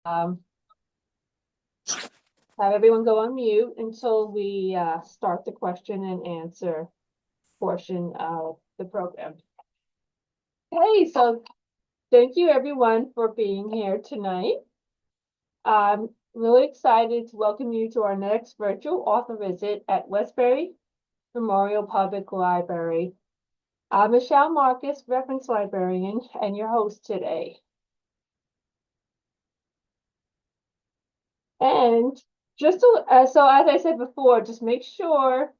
Um, have everyone go on mute until we start the question and answer portion of the program. Hey, so thank you everyone for being here tonight. I'm really excited to welcome you to our next virtual author visit at Westbury Memorial Public Library. I'm Michelle Marcus, reference librarian, and your host today. And so as I said before, just make sure,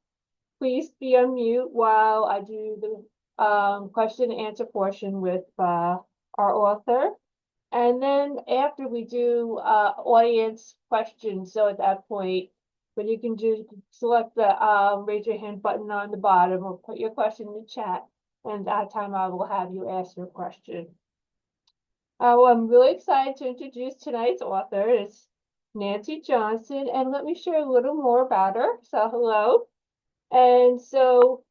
please be on mute while I do the question and answer portion with our author. And then after we do audience questions, so at that point, what you can do, select the raise your hand button on the bottom or put your question in the chat. And at that time, I will have you ask your question. Well, I'm really excited to introduce tonight's author. It's Nancy Johnson, and let me share a little more about her. So hello. And so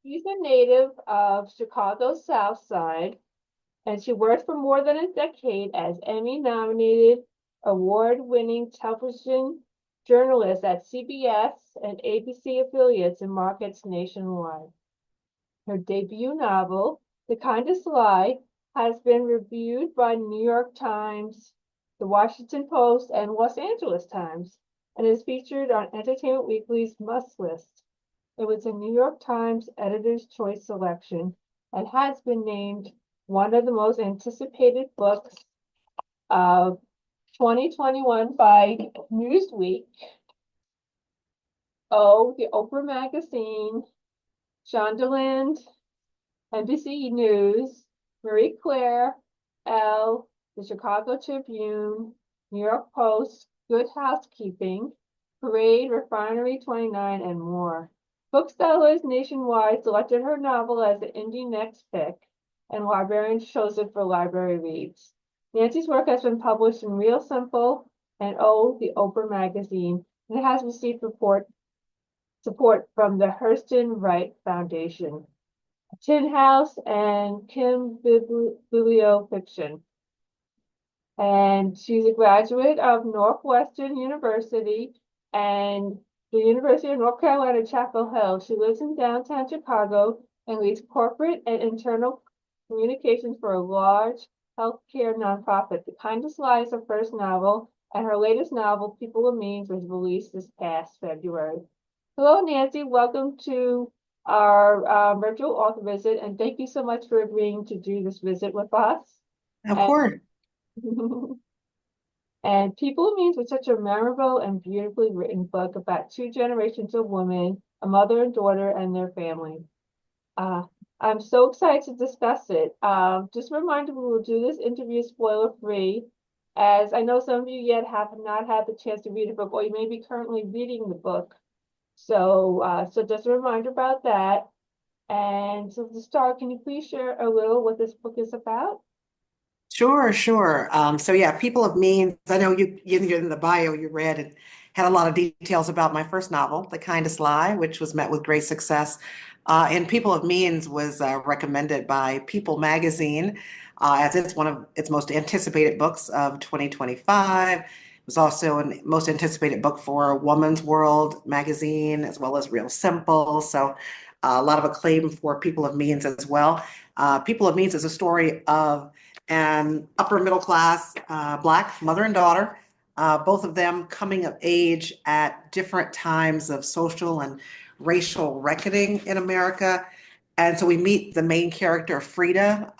she's a native of Chicago's South Side, and she worked for more than a decade as Emmy-nominated, award-winning television journalist at CBS and ABC affiliates in markets nationwide. Her debut novel, The Kindest Lie, has been reviewed by New York Times, The Washington Post, and Los Angeles Times, and is featured on Entertainment Weekly's Must List. It was a New York Times Editor's Choice selection and has been named one of the most anticipated books of 2021 by Newsweek, the Oprah Magazine, Shondaland, NBC News, Marie Claire, Elle, the Chicago Tribune, New York Post, Good Housekeeping, Parade, Refinery 29, and more. Booksellers nationwide selected her novel as the Indie Next Pick, and librarians chose it for library reads. Nancy's work has been published in Real Simple and the Oprah Magazine, and it has received support from the Hurston Wright Foundation, Tin House, and Kim Bibliofiction. And she's a graduate of Northwestern University and the University of North Carolina, Chapel Hill. She lives in downtown Chicago and leads corporate and internal communications for a large healthcare nonprofit. The Kindest Lie is her first novel, and her latest novel, People of Means, was released this past February. Hello, Nancy. Welcome to our virtual author visit, and thank you so much for agreeing to do this visit with us. Of And, course. and People of Means was such a memorable and beautifully written book about two generations of women, a mother and daughter, and their family. I'm so excited to discuss it. Just a reminder, we will do this interview spoiler-free, as I know some of you yet have not had the chance to read the book, or you may be currently reading the book. So just a reminder about that. And so to start, can you please share a little what this book is about? Sure, sure. So yeah, People of Means. I know you in the bio you read and had a lot of details about my first novel, The Kindest Lie, which was met with great success. And People of Means was recommended by People Magazine as it's one of its most anticipated books of 2025. It was also a most anticipated book for Woman's World magazine, as well as Real Simple. So a lot of acclaim for People of Means as well. People of Means is a story of an upper middle class Black mother and daughter, both of them coming of age at different times of social and racial reckoning in America. And so we meet the main character, Frida,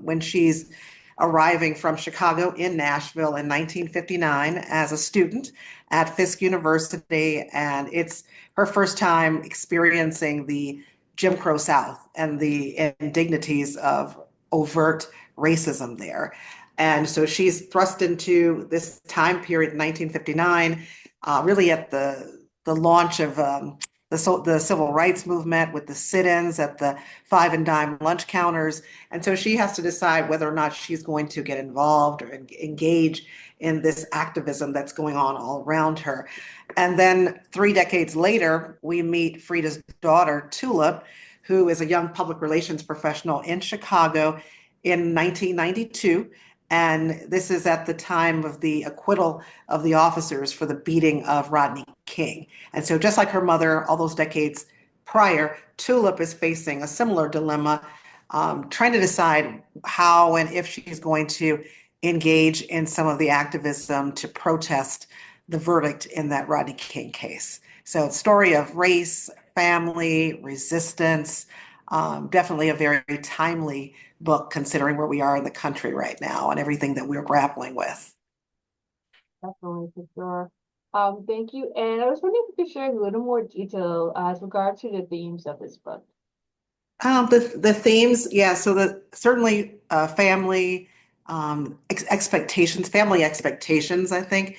when she's arriving from Chicago in Nashville in 1959 as a student at Fisk University. And it's her first time experiencing the Jim Crow South and the indignities of overt racism there. And so she's thrust into this time period in 1959, really at the launch of the civil rights movement with the sit-ins at the five and dime lunch counters. And so she has to decide whether or not she's going to get involved or engage in this activism that's going on all around her. And then 3 decades later, we meet Frida's daughter, Tulip, who is a young public relations professional in Chicago in 1992. And this is at the time of the acquittal of the officers for the beating of Rodney King. And so, just like her mother, all those decades prior, Tulip is facing a similar dilemma, trying to decide how and if she's going to engage in some of the activism to protest the verdict in that Rodney King case. So, it's a story of race, family, resistance, definitely a very timely book considering where we are in the country right now and everything that we're grappling with. Definitely, for sure. Thank you. And I was wondering if you could share a little more detail as regard to the themes of this book. The themes, yeah. So the certainly family expectations, family expectations, I think,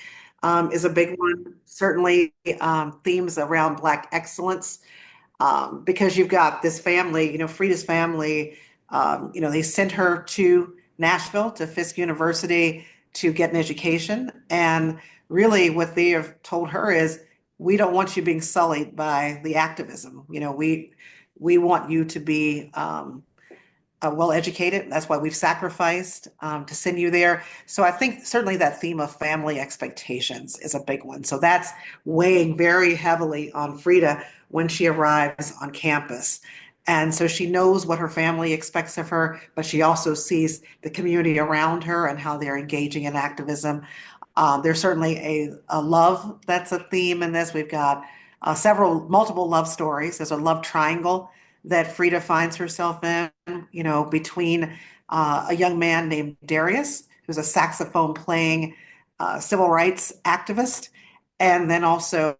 is a big one. Certainly themes around Black excellence, because you've got this family, Frida's family, they sent her to Nashville, to Fisk University to get an education. And really, what they have told her is, we don't want you being sullied by the activism. We want you to be well educated. That's why we've sacrificed to send you there. So I think certainly that theme of family expectations is a big one. So that's weighing very heavily on Frida when she arrives on campus. And so she knows what her family expects of her, but she also sees the community around her and how they're engaging in activism. There's certainly a love that's a theme in this. We've got multiple love stories. There's a love triangle that Frida finds herself in, between a young man named Darius, who's a saxophone playing civil rights activist. And then also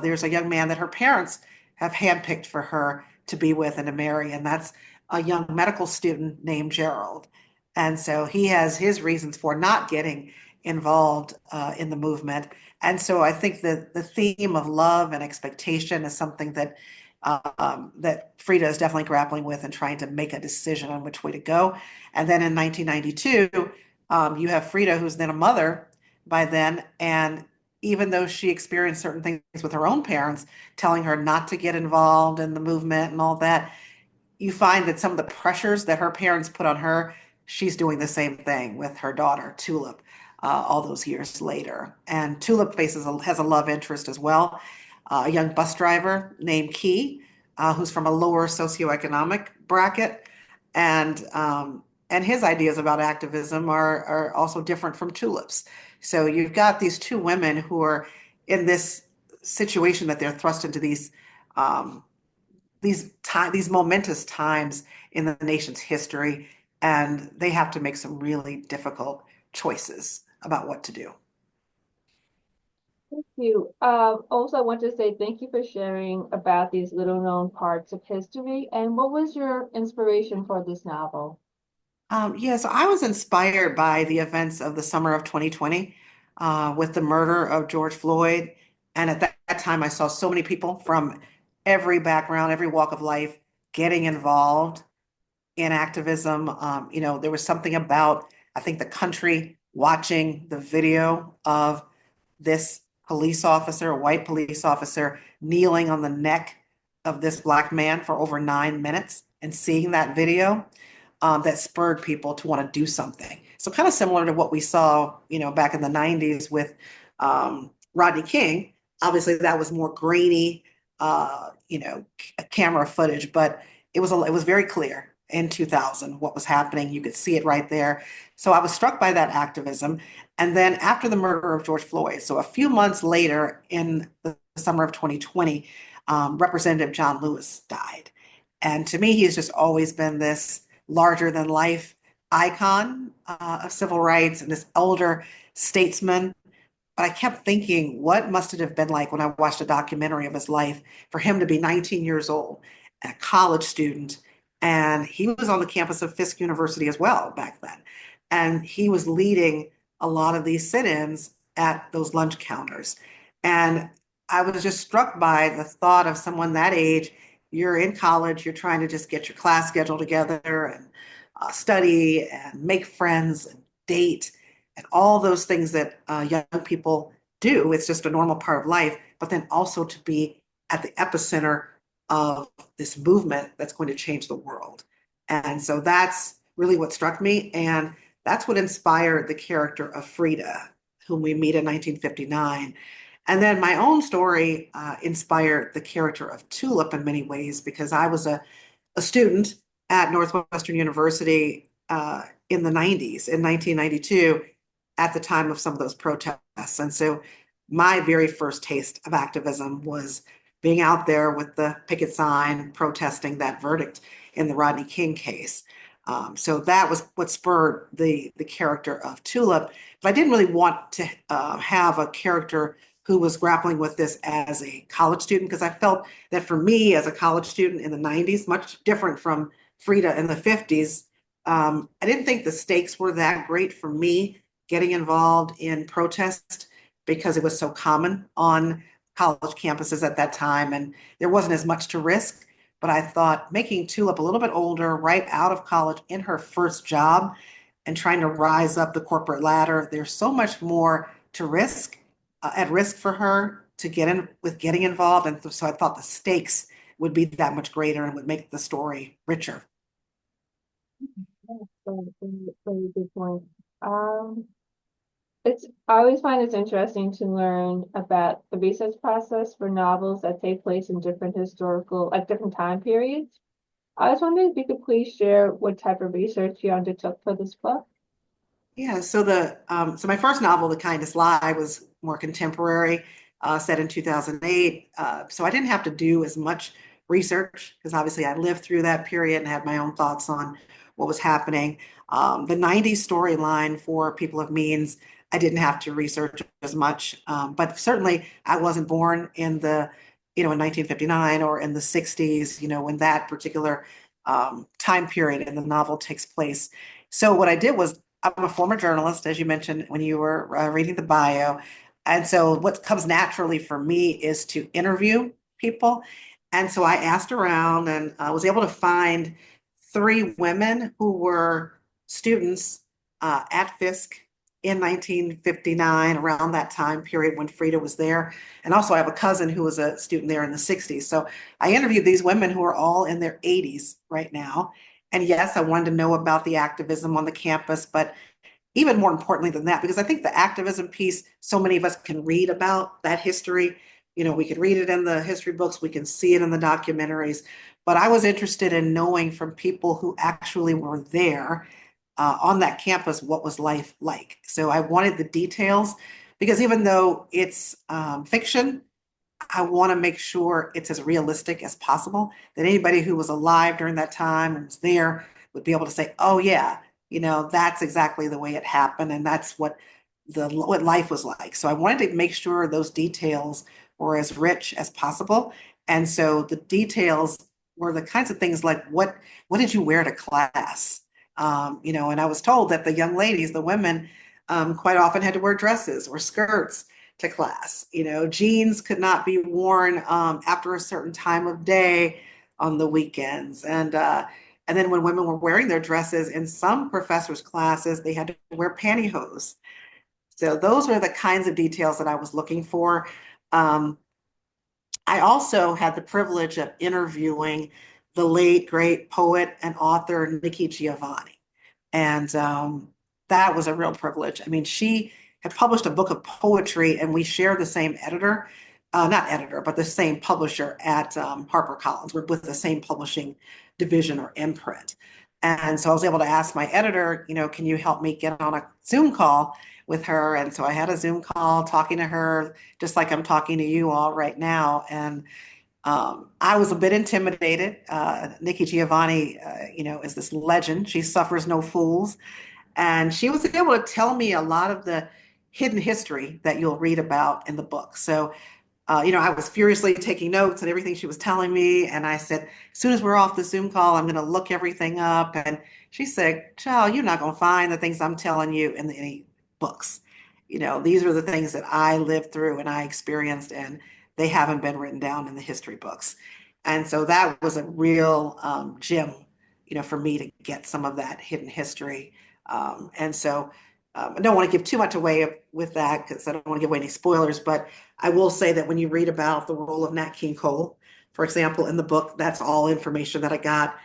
there's a young man that her parents have handpicked for her to be with and to marry. And that's a young medical student named Gerald. And so he has his reasons for not getting involved in the movement. And so I think that the theme of love and expectation is something that Frida is definitely grappling with and trying to make a decision on which way to go. And then in 1992, you have Frida, who's then a mother by then. And even though she experienced certain things with her own parents, telling her not to get involved in the movement and all that, you find that some of the pressures that her parents put on her, she's doing the same thing with her daughter, Tulip, all those years later. And Tulip has a love interest as well, a young bus driver named Key, who's from a lower socioeconomic bracket. And his ideas about activism are also different from Tulip's. So you've got these two women who are in this situation that they're thrust into um, these momentous times in the nation's history, and they have to make some really difficult choices about what to do. Thank you. Also, I want to say thank you for sharing about these little known parts of history. And what was your inspiration for this novel? Yeah, so I was inspired by the events of the summer of 2020 with the murder of George Floyd. And at that time, I saw so many people from every background, every walk of life getting involved in activism. There was something about, I think, the country watching the video of this police officer, a white police officer, kneeling on the neck of this Black man for over 9 minutes and seeing that video that spurred people to want to do something. So kind of similar to what we saw, back in the 90s with Rodney King. Obviously, that was more grainy, camera footage, but it was very clear in 2000 what was happening. You could see it right there. So I was struck by that activism. And then after the murder of George Floyd, so a few months later in the summer of 2020, Representative John Lewis died. And to me, he's just always been this larger than life icon of civil rights and this elder statesman. But I kept thinking, what must it have been like when I watched a documentary of his life for him to be 19 years old, a college student, and he was on the campus of Fisk University as well back then. And he was leading a lot of these sit-ins at those lunch counters. And I was just struck by the thought of someone that age. You're in college, you're trying to just get your class schedule together and study and make friends and date and all those things that young people do. It's just a normal part of life, but then also to be at the epicenter of this movement that's going to change the world. And so that's really what struck me. And that's what inspired the character of Frida, whom we meet in 1959. And then my own story inspired the character of Tulip in many ways because I was a student at Northwestern University in the 90s, in 1992, at the time of some of those protests. And so my very first taste of activism was being out there with the picket sign protesting that verdict in the Rodney King case. So that was what spurred the character of Tulip. But I didn't really want to have a character who was grappling with this as a college student because I felt that for me as a college student in the 90s, much different from Frida in the 50s, I didn't think the stakes were that great for me getting involved in protest because it was so common on college campuses at that time and there wasn't as much to risk. But I thought making Tulip a little bit older, right out of college in her first job and trying to rise up the corporate ladder, there's so much more to risk, at risk for her to get in with getting involved. And so I thought the stakes would be that much greater and would make the story richer. That's very good point. Um, I always find it's interesting to learn about the research process for novels that take place in different historical, like different time periods. I was wondering if you could please share what type of research you undertook for this book. Yeah, so so my first novel, The Kindest Lie, was more contemporary, set in 2008. So I didn't have to do as much research because obviously I lived through that period and had my own thoughts on what was happening. The 90s storyline for People of Means, I didn't have to research as much, but certainly I wasn't born in in 1959 or in the 60s, when that particular time period in the novel takes place. So what I did was I'm a former journalist, as you mentioned when you were reading the bio. And so what comes naturally for me is to interview people. And so I asked around and I was able to find three women who were students at Fisk in 1959, around that time period when Frida was there. And also, I have a cousin who was a student there in the 60s. So I interviewed these women who are all in their 80s right now. And yes, I wanted to know about the activism on the campus, but even more importantly than that, because I think the activism piece, so many of us can read about that history. We could read it in the history books, we can see it in the documentaries, but I was interested in knowing from people who actually were there on that campus what was life like. So I wanted the details because even though it's fiction, I want to make sure it's as realistic as possible, that anybody who was alive during that time and was there would be able to say, oh yeah, that's exactly the way it happened and that's what life was like. So I wanted to make sure those details were as rich as possible. And so the details were the kinds of things like what did you wear to class? And I was told that the young ladies, the women, quite often had to wear dresses or skirts to class. Jeans could not be worn after a certain time of day on the weekends. And then when women were wearing their dresses in some professors' classes, they had to wear pantyhose. So those are the kinds of details that I was looking for. Um, I also had the privilege of interviewing the late, great poet and author Nikki Giovanni. And that was a real privilege. I mean, she had published a book of poetry, and we share the same editor, not editor, but the same publisher at HarperCollins. We're with the same publishing division or imprint. And so I was able to ask my editor, can you help me get on a Zoom call with her? And so I had a Zoom call talking to her, just like I'm talking to you all right now. And I was a bit intimidated. Nikki Giovanni, is this legend. She suffers no fools. And she was able to tell me a lot of the hidden history that you'll read about in the book. So, I was furiously taking notes and everything she was telling me. And I said, as soon as we're off the Zoom call, I'm going to look everything up. And she said, Child, you're not going to find the things I'm telling you in any books. These are the things that I lived through and I experienced, and they haven't been written down in the history books. And so that was a real gem, for me to get some of that hidden history. And so I don't want to give too much away with that because I don't want to give away any spoilers, but I will say that when you read about the role of Nat King Cole, for example, in the book, that's all information that I got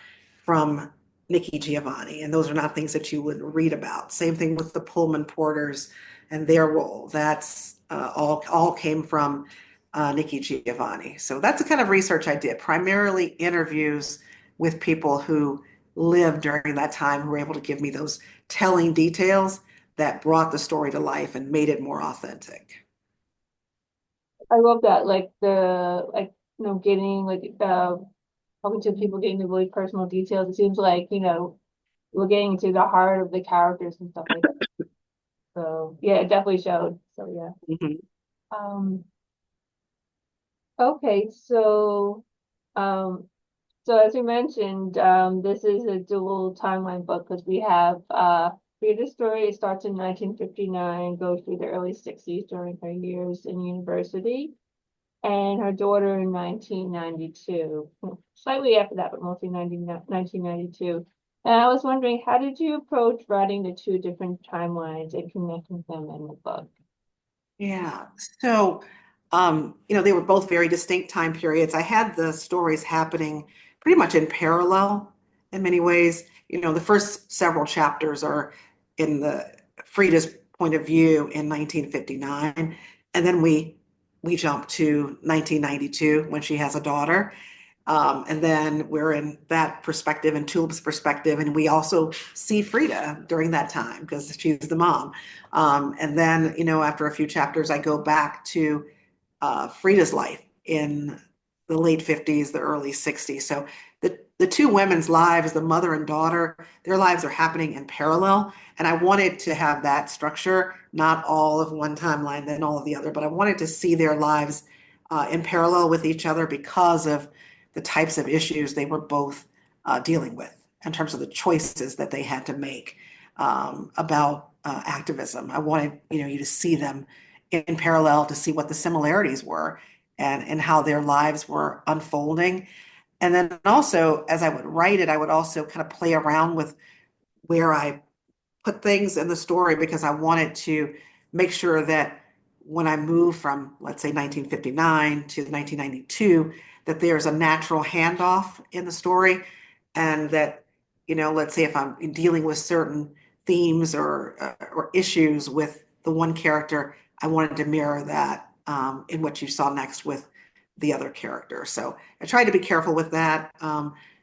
from Nikki Giovanni, and those are not things that you would read about. Same thing with the Pullman porters and their role. That's all came from Nikki Giovanni. So that's the kind of research I did, primarily interviews with people who lived during that time who were able to give me those telling details that brought the story to life and made it more authentic. I love that, like getting talking to people, getting the really personal details. It seems like, we're getting into the heart of the characters and stuff like that. So yeah, it definitely showed. So yeah. Mhm. Um, okay, um, so as you mentioned, this is a dual timeline book because we have Frida's story. It starts in 1959, goes through the early 60s during her years in university, and her daughter in 1992. Slightly after that, but mostly 1992. And I was wondering, how did you approach writing the two different timelines and connecting them in the book? Yeah. So, they were both very distinct time periods. I had the stories happening pretty much in parallel in many ways. The first several chapters are in the Frida's point of view in 1959, and then we jump to 1992 when she has a daughter. And then we're in that perspective and Tulip's perspective, and we also see Frida during that time because she's the mom. And then, after a few chapters, I go back to Frida's life in the late 50s, the early 60s. So the two women's lives, the mother and daughter, their lives are happening in parallel. And I wanted to have that structure, not all of one timeline, then all of the other, but I wanted to see their lives in parallel with each other because of the types of issues they were both dealing with in terms of the choices that they had to make about activism. I wanted, you to see them in parallel to see what the similarities were and how their lives were unfolding. And then also, as I would write it, I would also kind of play around with where I put things in the story because I wanted to make sure that when I move from, let's say, 1959 to 1992, that there's a natural handoff in the story, and that, let's say if I'm dealing with certain themes or issues with the one character, I wanted to mirror that in what you saw next with the other character. So I tried to be careful with that.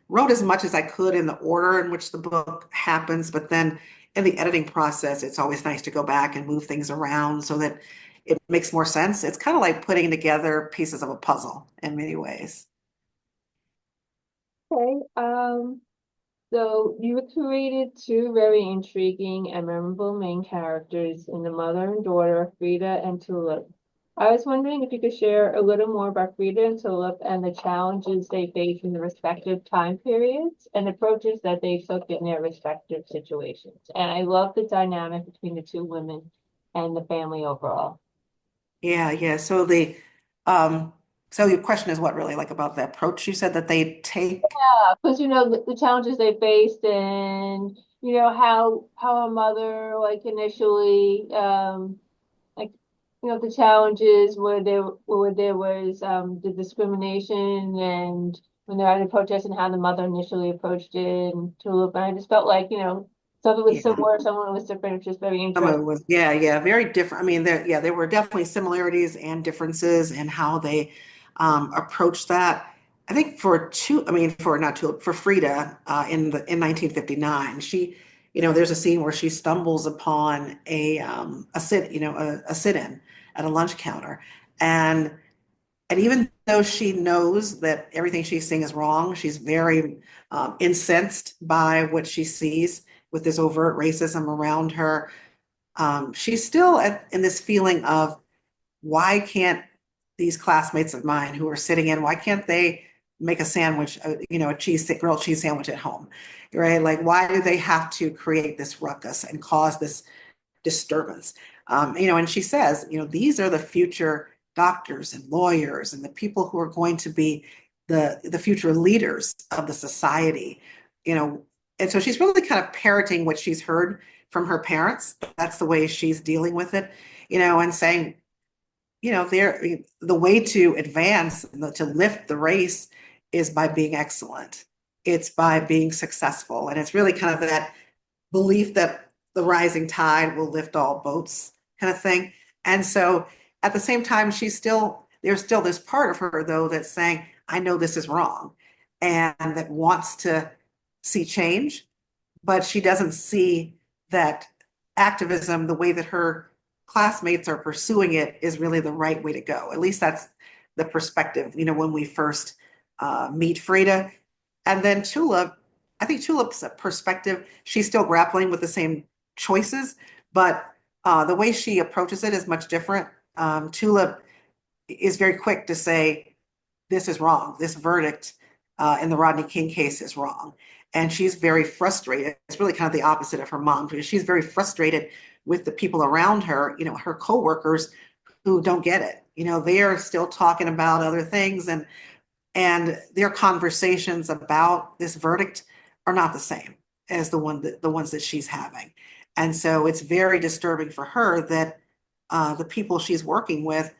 Wrote as much as I could in the order in which the book happens, but then in the editing process, it's always nice to go back and move things around so that it makes more sense. It's kind of like putting together pieces of a puzzle in many ways. Okay. So you created two very intriguing and memorable main characters in the mother and daughter, Frida and Tulip. I was wondering if you could share a little more about Frida and Tulip and the challenges they face in the respective time periods and approaches that they took in their respective situations. And I love the dynamic between the two women and the family overall. Yeah, yeah. So your question is what really like about the approach you said that they take? Because the challenges they faced and how a mother like initially like the challenges where there was the discrimination and when they're at a protest and how the mother initially approached it and Tulip, and I just felt like some of it was Yeah. similar, some of it was different, which is very Some of interesting. it was, yeah, yeah, very different. I mean, there were definitely similarities and differences in how they approached that. I think I mean, for not two, for Frida in 1959, there's a scene where she stumbles upon a sit-in at a lunch counter, and and even though she knows that everything she's seeing is wrong, she's very incensed by what she sees with this overt racism around her. She's still in this feeling of why can't these classmates of mine who are sitting in, why can't they make a sandwich, a grilled cheese sandwich at home, right? Like, why do they have to create this ruckus and cause this disturbance? And she says, these are the future doctors and lawyers and the people who are going to be the future leaders of the society, you know. And so she's really kind of parroting what she's heard from her parents. That's the way she's dealing with it, and saying, the way to advance, to lift the race is by being excellent. it's by being successful. And it's really kind of that belief that the rising tide will lift all boats kind of thing. And so at the same time, there's still this part of her though that's saying, I know this is wrong, and that wants to see change, but she doesn't see that activism, the way that her classmates are pursuing it, is really the right way to go. At least that's the perspective, when we first meet Frida. And then Tulip, I think Tulip's perspective, she's still grappling with the same choices, but the way she approaches it is much different. Tulip is very quick to say, this is wrong. This verdict in the Rodney King case is wrong. And she's very frustrated. It's really kind of the opposite of her mom, because she's very frustrated with the people around her, her coworkers who don't get it. They are still talking about other things, and their conversations about this verdict are not the same as the ones that she's having. And so it's very disturbing for her that the people she's working with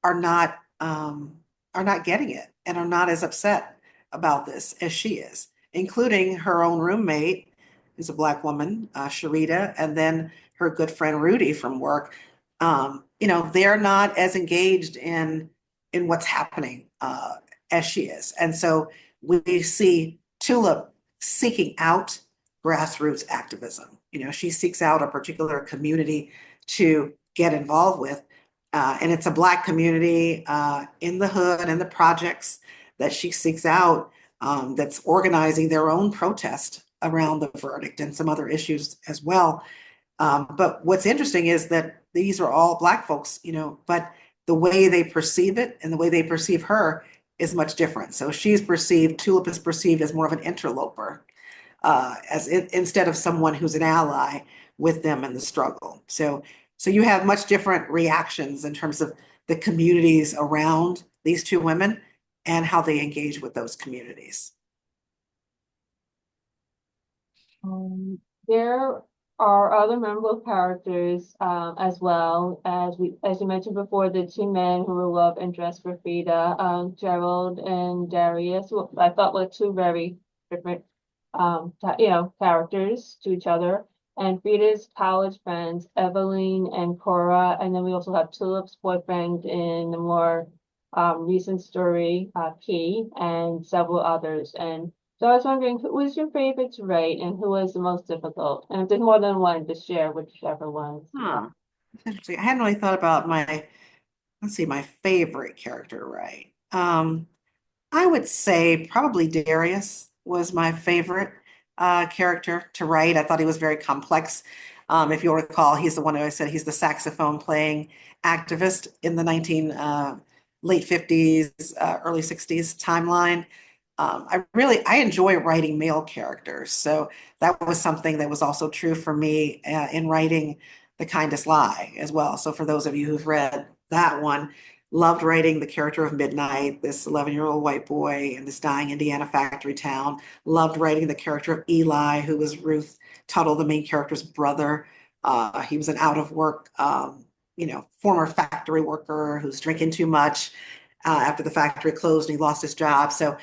are not are not getting it and are not as upset about this as she is, including her own roommate, who's a Black woman, Sharita, and then her good friend Rudy from work. They're not as engaged in what's happening as she is. And so we see Tulip seeking out grassroots activism. She seeks out a particular community to get involved with. And it's a Black community in the hood and the projects that she seeks out, that's organizing their own protest around the verdict and some other issues as well. But what's interesting is that these are all Black folks, but the way they perceive it and the way they perceive her is much different. So Tulip is perceived as more of an interloper, instead of someone who's an ally with them in the struggle. So you have much different reactions in terms of the communities around these two women and how they engage with those communities. There are other memorable characters as well as you mentioned before, the two men who were love interest for Frida, Gerald and Darius, who I thought were two very different characters to each other. And Frida's college friends, Eveline and Cora, and then we also have Tulip's boyfriend in the more recent story, Key, and several others. And so I was wondering, who was your favorite to write and who was the most difficult? And if there's more than one, to share whichever one. Huh. Interesting. I hadn't really thought about my favorite character to write. I would say probably Darius was my favorite character to write. I thought he was very complex. If you'll recall, he's the one who I said he's the saxophone playing activist in the late 50s, early 60s timeline. I enjoy writing male characters. So that was something that was also true for me in writing The Kindest Lie as well. So for those of you who've read that one, loved writing the character of Midnight, this 11-year-old white boy in this dying Indiana factory town. Loved writing the character of Eli, who was Ruth Tuttle, the main character's brother. He was an out of work, former factory worker who's drinking too much after the factory closed and he lost his job. So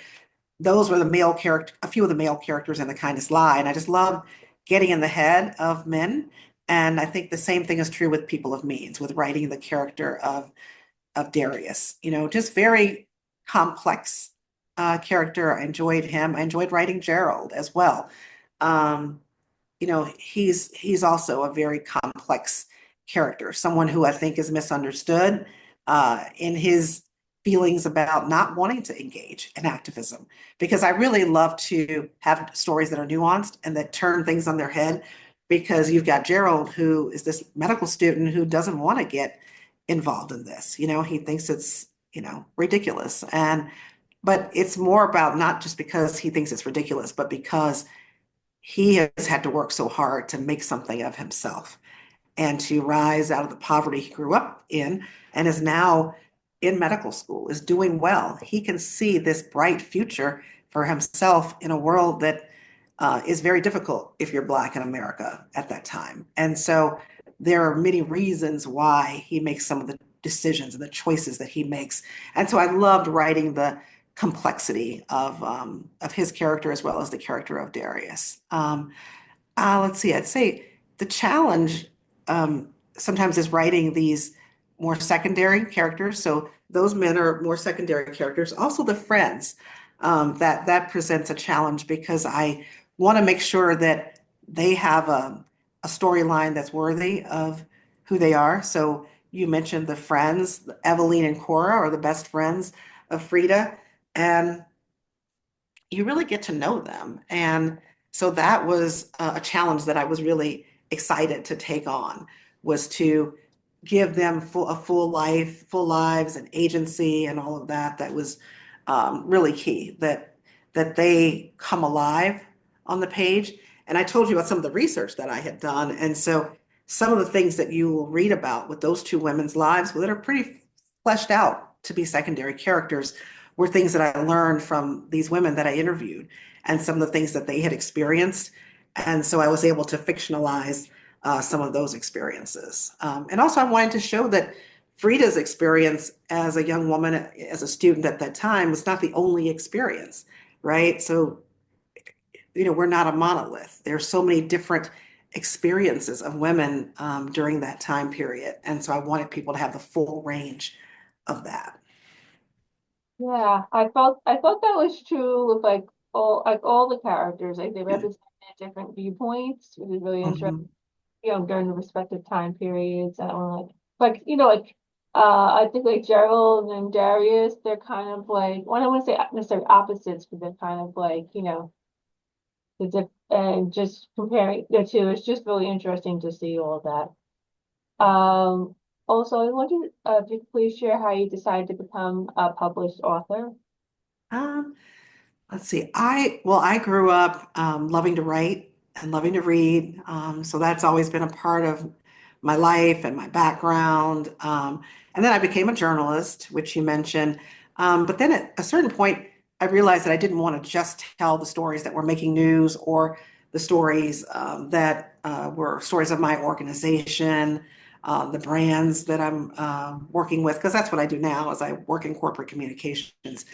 those were a few of the male characters in The Kindest Lie. And I just love getting in the head of men. And I think the same thing is true with People of Means, with writing the character of Darius, just very complex character. I enjoyed him. I enjoyed writing Gerald as well. He's also a very complex character, someone who I think is misunderstood in his feelings about not wanting to engage in activism, because I really love to have stories that are nuanced and that turn things on their head, because you've got Gerald, who is this medical student who doesn't want to get involved in this. He thinks it's, ridiculous. But it's more about not just because he thinks it's ridiculous, but because he has had to work so hard to make something of himself and to rise out of the poverty he grew up in, and is now in medical school, is doing well. He can see this bright future for himself in a world that is very difficult if you're Black in America at that time. And so there are many reasons why he makes some of the decisions and the choices that he makes. And so I loved writing the complexity of his character as well as the character of Darius. Let's see, I'd say the challenge sometimes is writing these more secondary characters. So those men are more secondary characters. Also, the friends that presents a challenge because I want to make sure that they have a storyline that's worthy of who they are. So you mentioned the friends, Eveline and Cora are the best friends of Frida, and you really get to know them. And so that was a challenge that I was really excited to take on, was to give them a full life, full lives and agency and all of that. That was really key, that they come alive on the page. And I told you about some of the research that I had done. And so some of the things that you will read about with those two women's lives that are pretty fleshed out to be secondary characters were things that I learned from these women that I interviewed and some of the things that they had experienced. And so I was able to fictionalize some of those experiences. And also, I wanted to show that Frida's experience as a young woman, as a student at that time, was not the only experience, right? So, we're not a monolith. There's so many different experiences of women during that time period. And so I wanted people to have the full range of that. Yeah, I thought that was true with like all the characters. Like they Yeah. represented different viewpoints, which is really interesting, Mhm. during the respective time periods. And I think like Gerald and Darius, they're kind of like, well, I don't want to say necessarily opposites, but they're kind of like, and just comparing the two, it's just really interesting to see all of that. Also, I wonder if you could please share how you decided to become a published author. Um, Let's see. I grew up loving to write and loving to read. So that's always been a part of my life and my background. And then I became a journalist, which you mentioned. But then at a certain point, I realized that I didn't want to just tell the stories that were making news or the stories that were stories of my organization, the brands that I'm working with, because that's what I do now, is I work in corporate communications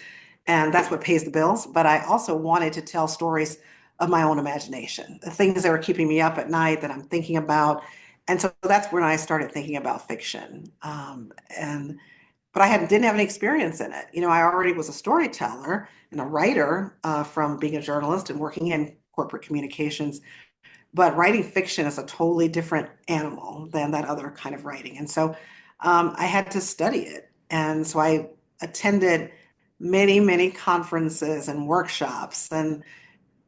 and that's what pays the bills. But I also wanted to tell stories of my own imagination, the things that are keeping me up at night that I'm thinking about. And so that's when I started thinking about fiction. And but didn't have any experience in it. I already was a storyteller and a writer from being a journalist and working in corporate communications. But writing fiction is a totally different animal than that other kind of writing. And so I had to study it. And so I attended many, many conferences and workshops and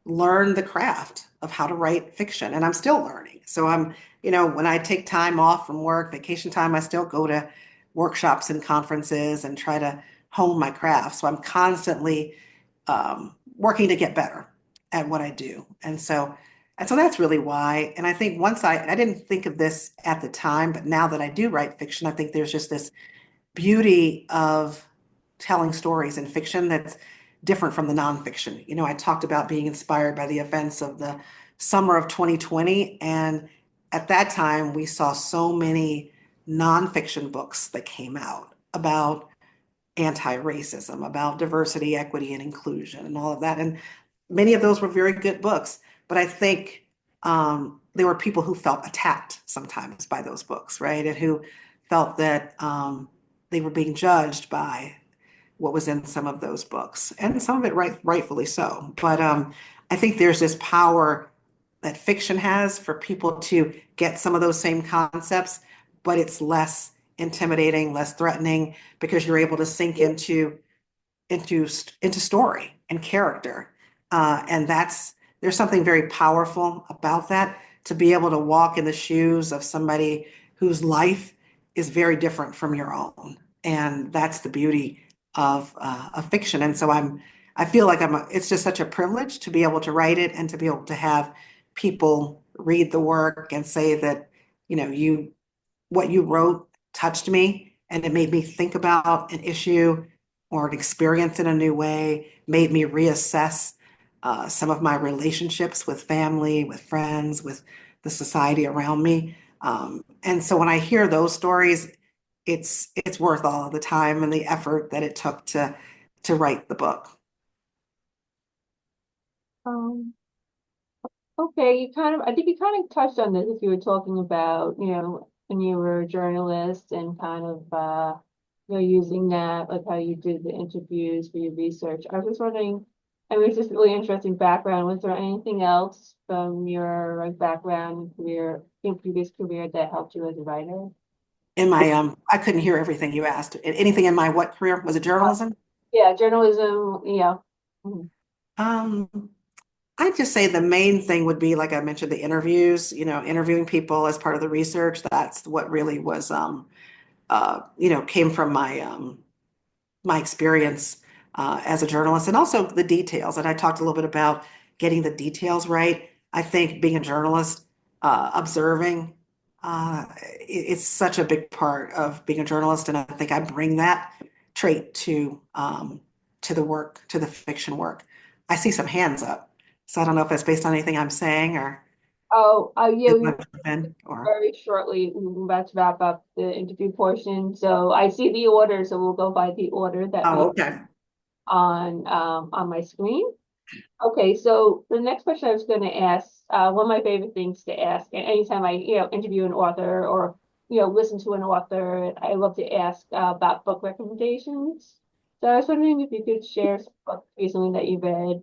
learned the craft of how to write fiction. And I'm still learning. So when I take time off from work, vacation time, I still go to workshops and conferences and try to hone my craft. So I'm constantly working to get better at what I do. And so that's really why. And I think I didn't think of this at the time, but now that I do write fiction, I think there's just this beauty of telling stories in fiction that's different from the nonfiction. I talked about being inspired by the events of the summer of 2020. And at that time, we saw so many nonfiction books that came out about anti-racism, about diversity, equity, and inclusion, and all of that. And many of those were very good books, but I think there were people who felt attacked sometimes by those books, right? And who felt that they were being judged by what was in some of those books, and some of it rightfully so. But I think there's this power that fiction has for people to get some of those same concepts, but it's less intimidating, less threatening, because you're able to sink into story and character. And there's something very powerful about that, to be able to walk in the shoes of somebody whose life is very different from your own. And that's the beauty of fiction. And so I feel like it's just such a privilege to be able to write it and to be able to have people read the work and say that, what you wrote touched me and it made me think about an issue or an experience in a new way, made me reassess some of my relationships with family, with friends, with the society around me. And so when I hear those stories, it's worth all of the time and the effort that it took to write the book. Um, okay, I think you kind of touched on this if you were talking about, when you were a journalist and kind of, using that, like how you did the interviews for your research. I was just wondering, I mean, it's just really interesting background. Was there anything else from your like background and career, in previous career that helped you as a writer? In my I couldn't hear everything you asked. Anything in my what career? Was it journalism? Yeah, journalism, yeah. Mhm. Um, I'd just say the main thing would be, like I mentioned, the interviews, interviewing people as part of the research. That's what really was, came from my experience as a journalist, and also the details. And I talked a little bit about getting the details right. I think being a journalist, observing, it's such a big part of being a journalist, and I think I bring that trait to the work, to the fiction work. I see some hands up, so I don't know if that's based on anything I'm saying or Oh, yeah, if we I've been or. very shortly. We're about to wrap up the interview portion. So I see the order, so we'll go by the order that we Oh, okay. on my screen. Okay, so the next question I was going to ask, one of my favorite things to ask, and anytime I, interview an author or, listen to an author, I love to ask about book recommendations. So I was wondering if you could share some books recently that you read,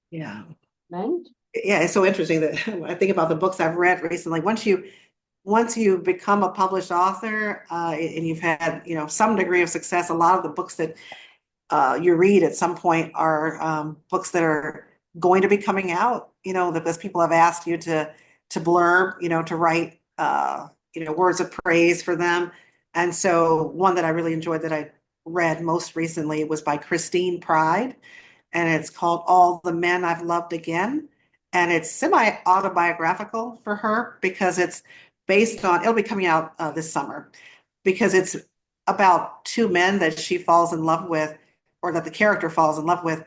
Yeah. meant. Yeah, it's so interesting that I think about the books I've read recently. Once you become a published author, and you've had, some degree of success, a lot of the books that you read at some point are books that are going to be coming out, because people have asked you to blurb, to write words of praise for them. And so one that I really enjoyed that I read most recently was by Christine Pride, and it's called All the Men I've Loved Again. And it's semi-autobiographical for her because it's based on, it'll be coming out this summer, because it's about two men that she falls in love with, or that the character falls in love with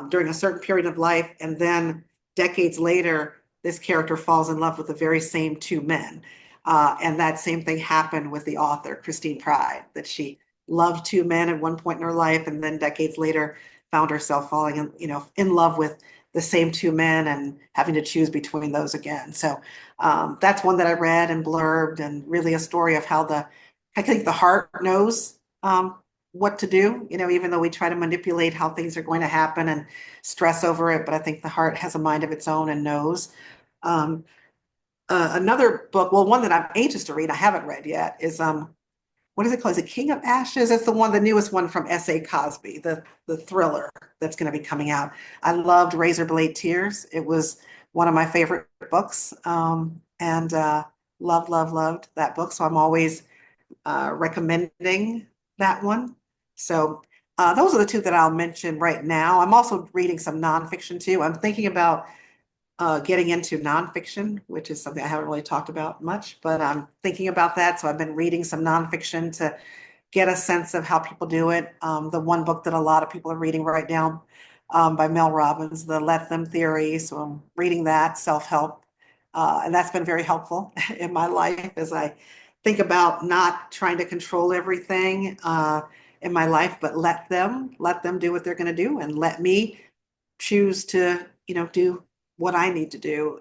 during a certain period of life. And then decades later, this character falls in love with the very same two men. And that same thing happened with the author, Christine Pride, that she loved two men at one point in her life, and then decades later found herself falling in love with the same two men and having to choose between those again. So that's one that I read and blurbed, and really a story of how I think the heart knows what to do, even though we try to manipulate how things are going to happen and stress over it. But I think the heart has a mind of its own and knows. Um, Another book, well, one that I'm anxious to read, I haven't read yet, is what is it called? Is it King of Ashes? It's the newest one from S.A. Cosby, the thriller that's going to be coming out. I loved Razorblade Tears. It was one of my favorite books, and loved that book. So I'm always recommending that one. So those are the two that I'll mention right now. I'm also reading some nonfiction too. I'm thinking about getting into nonfiction, which is something I haven't really talked about much, but I'm thinking about that. So I've been reading some nonfiction to get a sense of how people do it. The one book that a lot of people are reading right now by Mel Robbins, The Let Them Theory. So I'm reading that, self-help. And that's been very helpful in my life as I think about not trying to control everything in my life, but let them do what they're going to do, and let me choose to, do what I need to do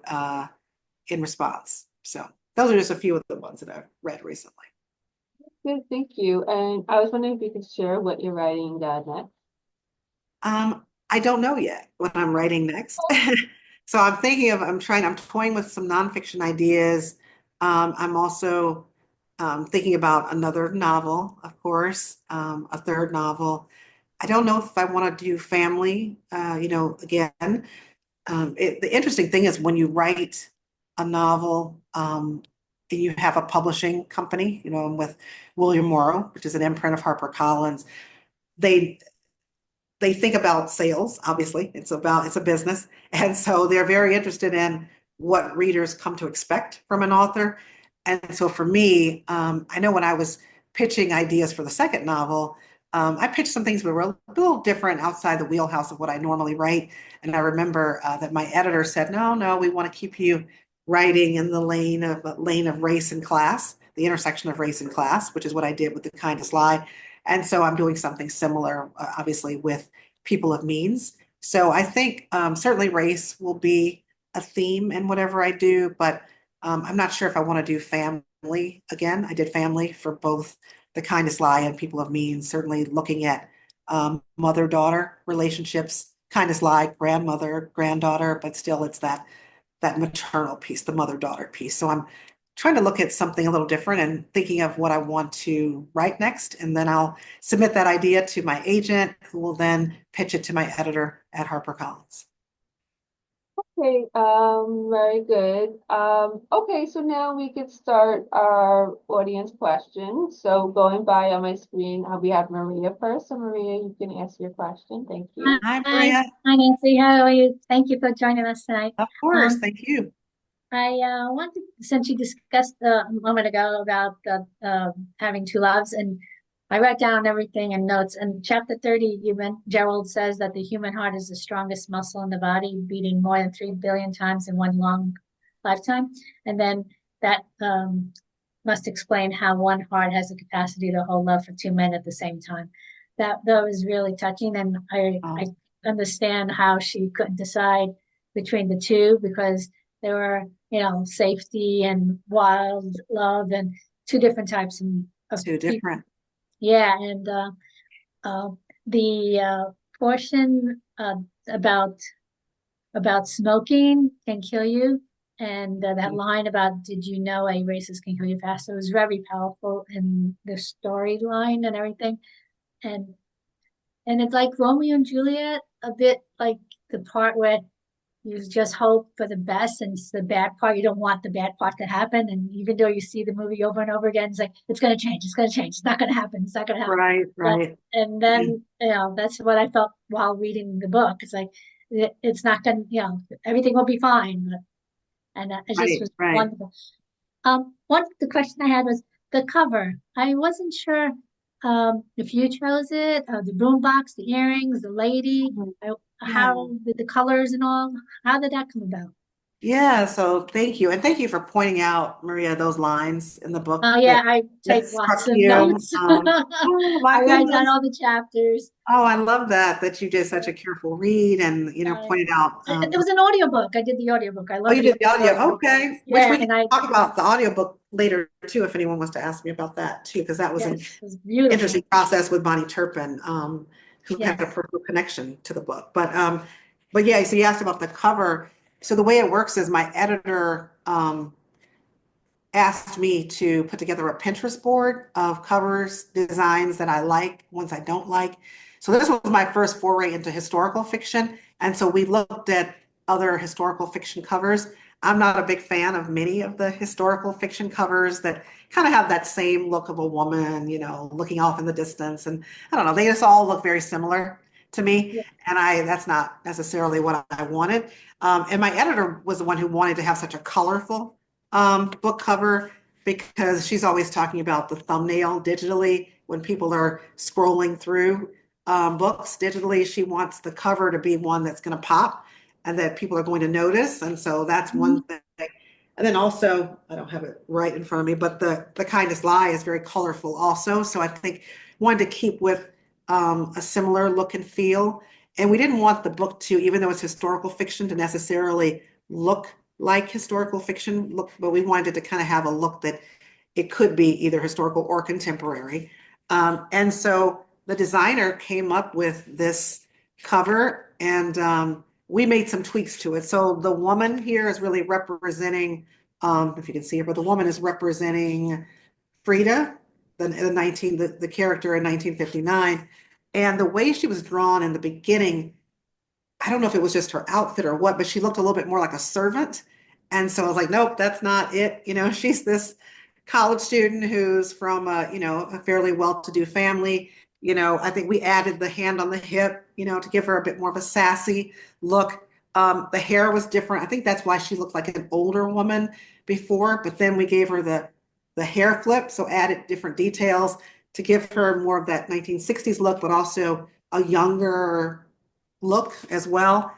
in response. So those are just a few of the ones that I've read recently. Good, thank you. And I was wondering if you could share what you're writing next. I don't know yet what I'm writing next. So I'm toying with some nonfiction ideas. I'm also thinking about another novel, of course, a third novel. I don't know if I want to do family, again. The interesting thing is when you write a novel, and you have a publishing company, I'm with William Morrow, which is an imprint of HarperCollins. They they think about sales, obviously. It's a business. And so they're very interested in what readers come to expect from an author. And so for me, I know when I was pitching ideas for the second novel, I pitched some things that were a little different outside the wheelhouse of what I normally write. And I remember that my editor said, no, no, we want to keep you writing in the lane of race and class, the intersection of race and class, which is what I did with The Kindest Lie. And so I'm doing something similar, obviously, with people of means. So I think certainly race will be a theme in whatever I do, but I'm not sure if I want to do family again. I did family for both The Kindest Lie and People of Means, certainly looking at mother-daughter relationships, Kindest Lie, grandmother, granddaughter, but still it's that maternal piece, the mother-daughter piece. So I'm trying to look at something a little different and thinking of what I want to write next. And then I'll submit that idea to my agent, who will then pitch it to my editor at HarperCollins. Okay, very good. Okay, so now we could start our audience questions. So going by on my screen, we have Maria first. So Maria, you can ask your question. Thank you. Hi, Hi, Maria. hi Nancy. How are you? Thank you for joining us tonight. Of course. Thank you. I wanted, since you discussed a moment ago about the having two loves, and I wrote down everything in notes. And chapter 30, Gerald says that the human heart is the strongest muscle in the body, beating more than 3 billion times in one long lifetime. And then that must explain how one heart has the capacity to hold love for two men at the same time. That was really touching, and I understand how she couldn't decide between the two because there were, safety and wild love and two different types of Two people. different. Yeah, and uh, the portion about smoking can kill you, and that line about "Did you know a racist can kill you faster?" was very powerful in the storyline and everything, and it's like Romeo and Juliet, a bit like the part where you just hope for the best, and it's the bad part. You don't want the bad part to happen. And even though you see the movie over and over again, it's like, it's going to change. It's going to change. It's not going to happen. It's not going to happen. Right, But, right. and then, that's what I felt while reading the book. It's like, it's not going to, everything will be fine. And it just Right, was right. wonderful. The question I had was the cover. I wasn't sure if you chose it, the boombox, the earrings, the lady, Yeah. how the colors and all. How did that come about? Yeah, so thank you. And thank you for pointing out, Maria, those lines in the book Oh yeah, I take that lots struck of you. notes. Oh my I write down goodness. all the chapters. Oh, I love that you did such a careful read and, Uh, pointed out. it was an audiobook. I did the audiobook. I Oh, love you the did the audio. audiobook. Okay. Which Yeah, we can and I talk about the audiobook later too, if anyone wants to ask me about that too, because that was an yes, it was beautiful. interesting process with Bonnie Turpin, who had a Yes. personal connection to the book. But yeah, so you asked about the cover. So the way it works is my editor asked me to put together a Pinterest board of covers, designs that I like, ones I don't like. So this was my first foray into historical fiction. And so we looked at other historical fiction covers. I'm not a big fan of many of the historical fiction covers that kind of have that same look of a woman, looking off in the distance. And I don't know, they just all look very similar to me. Yeah. And that's not necessarily what I wanted. And my editor was the one who wanted to have such a colorful book cover because she's always talking about the thumbnail digitally when people are scrolling through books digitally. She wants the cover to be one that's going to pop and that people are going to notice. And so that's one thing. And then also, I don't have it right in front of me, but the Kindest Lie is very colorful also. So I think wanted to keep with a similar look and feel. And we didn't want the book to, even though it's historical fiction, to necessarily look like historical fiction look, but we wanted to kind of have a look that it could be either historical or contemporary. And so the designer came up with this cover and we made some tweaks to it. So the woman here is really representing, if you can see her, but the woman is representing Frida, the character in 1959. And the way she was drawn in the beginning, I don't know if it was just her outfit or what, but she looked a little bit more like a servant. And so I was like, nope, that's not it. She's this college student who's from a fairly well-to-do family. I think we added the hand on the hip, to give her a bit more of a sassy look. The hair was different. I think that's why she looked like an older woman before, but then we gave her the hair flip, so added different details to give her more of that 1960s look, but also a younger look as well.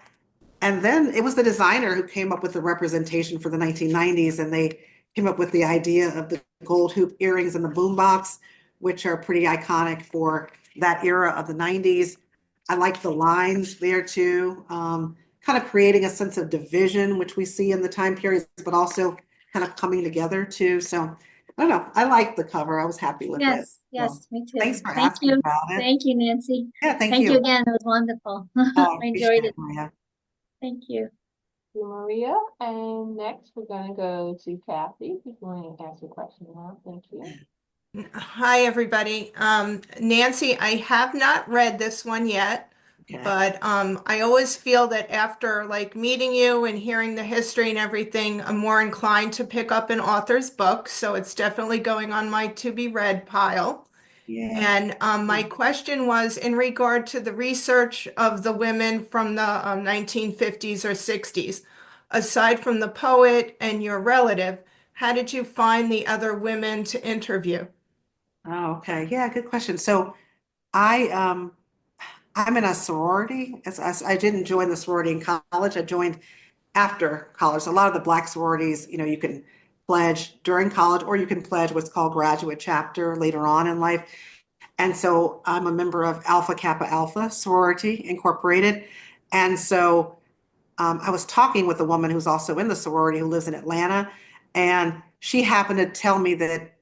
And then it was the designer who came up with the representation for the 1990s, and they came up with the idea of the gold hoop earrings and the boombox, which are pretty iconic for that era of the 90s. I like the lines there too, kind of creating a sense of division, which we see in the time periods, but also kind of coming together too. So I don't know. I like the cover. I was happy with it. Yes, So yes, me too. thanks for Thank asking you. about it. Thank you, Nancy. Yeah, thank Thank you you. again. It was wonderful. Oh, I appreciate enjoyed it, it. Maria. Thank you. You, Maria. And next, we're going to go to Kathy. If you want to ask a question now, thank you. Hi, everybody. Nancy, I have not read this one yet, Okay. but I always feel that after like meeting you and hearing the history and everything, I'm more inclined to pick up an author's book. So it's definitely going on my to be read pile. Yeah. And my question was in regard to the research of the women from the 1950s or 60s. Aside from the poet and your relative, how did you find the other women to interview? Oh, okay. Yeah, good question. So I I'm in a sorority. I didn't join the sorority in college. I joined after college. A lot of the black sororities, you can pledge during college or you can pledge what's called graduate chapter later on in life. And so I'm a member of Alpha Kappa Alpha Sorority Incorporated. And so I was talking with a woman who's also in the sorority who lives in Atlanta, and she happened to tell me that,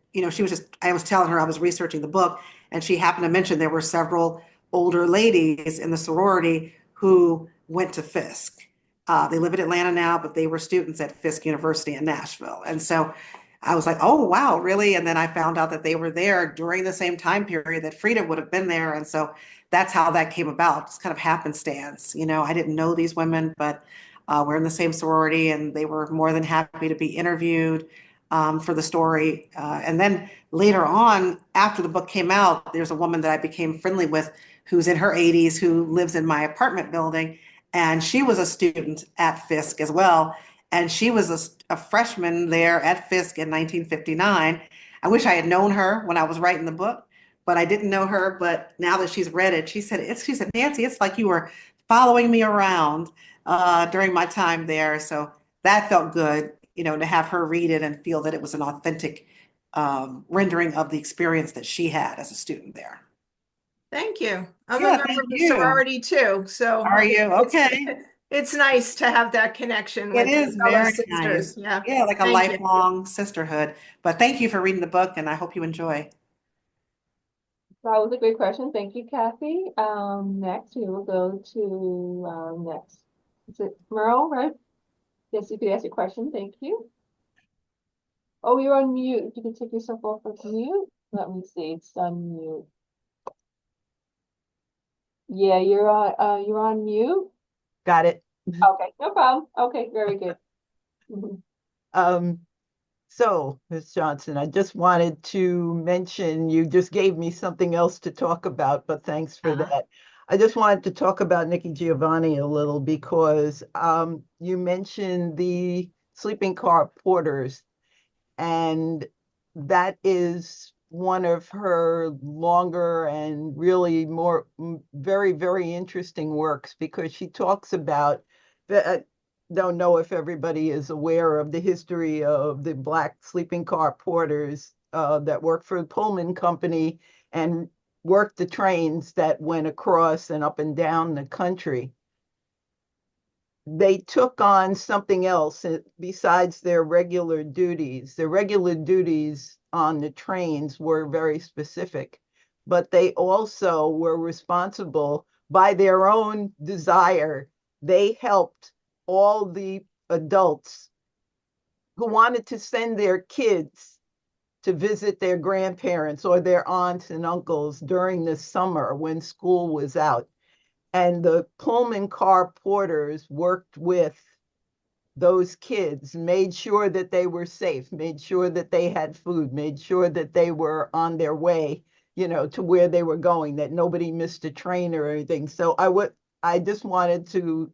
I was telling her I was researching the book, and she happened to mention there were several older ladies in the sorority who went to Fisk. They live in Atlanta now, but they were students at Fisk University in Nashville. And so I was like, oh, wow, really? And then I found out that they were there during the same time period that Frida would have been there. And so that's how that came about. It's kind of happenstance. I didn't know these women, but we're in the same sorority, and they were more than happy to be interviewed for the story. And then later on, after the book came out, there's a woman that I became friendly with who's in her 80s who lives in my apartment building. And she was a student at Fisk as well. And she was a freshman there at Fisk in 1959. I wish I had known her when I was writing the book, but I didn't know her. But now that she's read it, she said, Nancy, it's like you were following me around during my time there. So that felt good, to have her read it and feel that it was an authentic rendering of the experience that she had as a student there. Thank you. I'm a Yeah, member thank of the you. sorority too, so Are you? Okay. it's nice to have that connection It with is fellow very sisters. nice. Yeah. Yeah, like a Thank you. lifelong sisterhood. But thank you for reading the book, and I hope you enjoy. That was a great question. Thank you, Kathy. Next, we will go to next. Is it Merle, right? Yes, you could ask your question. Thank you. Oh, you're on mute. You can take yourself off of mute. Let me see. It's unmute. Yeah, you're on mute. Got it. Okay, no problem. Okay, very good. Mhm. Um, so, Ms. Johnson, I just wanted to mention you just gave me something else to talk about, but thanks for Uh-huh. that. I just wanted to talk about Nikki Giovanni a little because you mentioned the sleeping car porters, and that is one of her longer and really very, very interesting works because she talks about the, don't know if everybody is aware of the history of the Black sleeping car porters that worked for the Pullman Company and worked the trains that went across and up and down the country. They took on something else besides their regular duties. Their regular duties on the trains were very specific, but they also were responsible by their own desire. They helped all the adults who wanted to send their kids to visit their grandparents or their aunts and uncles during the summer when school was out. And the Pullman car porters worked with those kids, made sure that they were safe, made sure that they had food, made sure that they were on their way, to where they were going, that nobody missed a train or anything. So I just wanted to,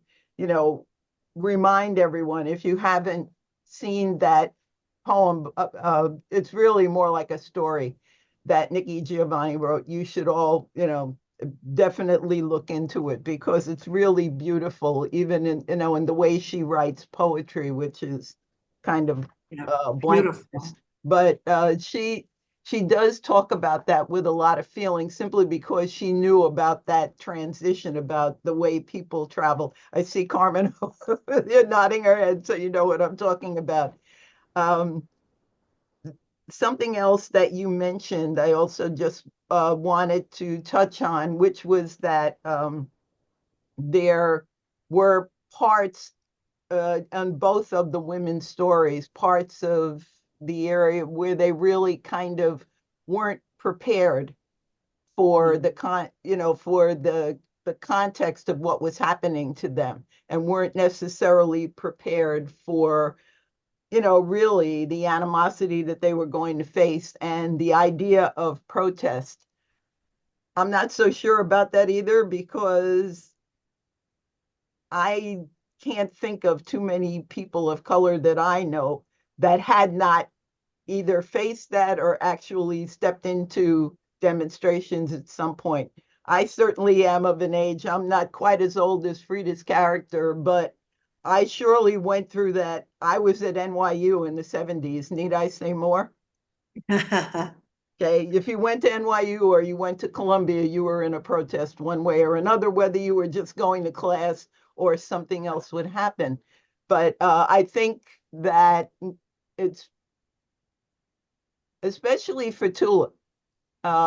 remind everyone, if you haven't seen that poem, it's really more like a story that Nikki Giovanni wrote. You should all, definitely look into it because it's really beautiful, even in the way she writes poetry, which is kind of Yeah, blank. beautiful. But she does talk about that with a lot of feeling simply because she knew about that transition, about the way people travel. I see Carmen you're nodding her head, so you know what I'm talking about. Um, Something else that you mentioned, I also just wanted to touch on, which was that there were parts on both of the women's stories, parts of the area where they really kind of weren't prepared for for the context of what was happening to them, and weren't necessarily prepared for really the animosity that they were going to face and the idea of protest. I'm not so sure about that either, because I can't think of too many people of color that I know that had not either faced that or actually stepped into demonstrations at some point. I certainly am of an age, I'm not quite as old as Frida's character, but I surely went through that. I was at NYU in the 70s. Need I say more? Okay, if you went to NYU or you went to Columbia, you were in a protest one way or another, whether you were just going to class or something else would happen. But I think that it's, especially for Tulip.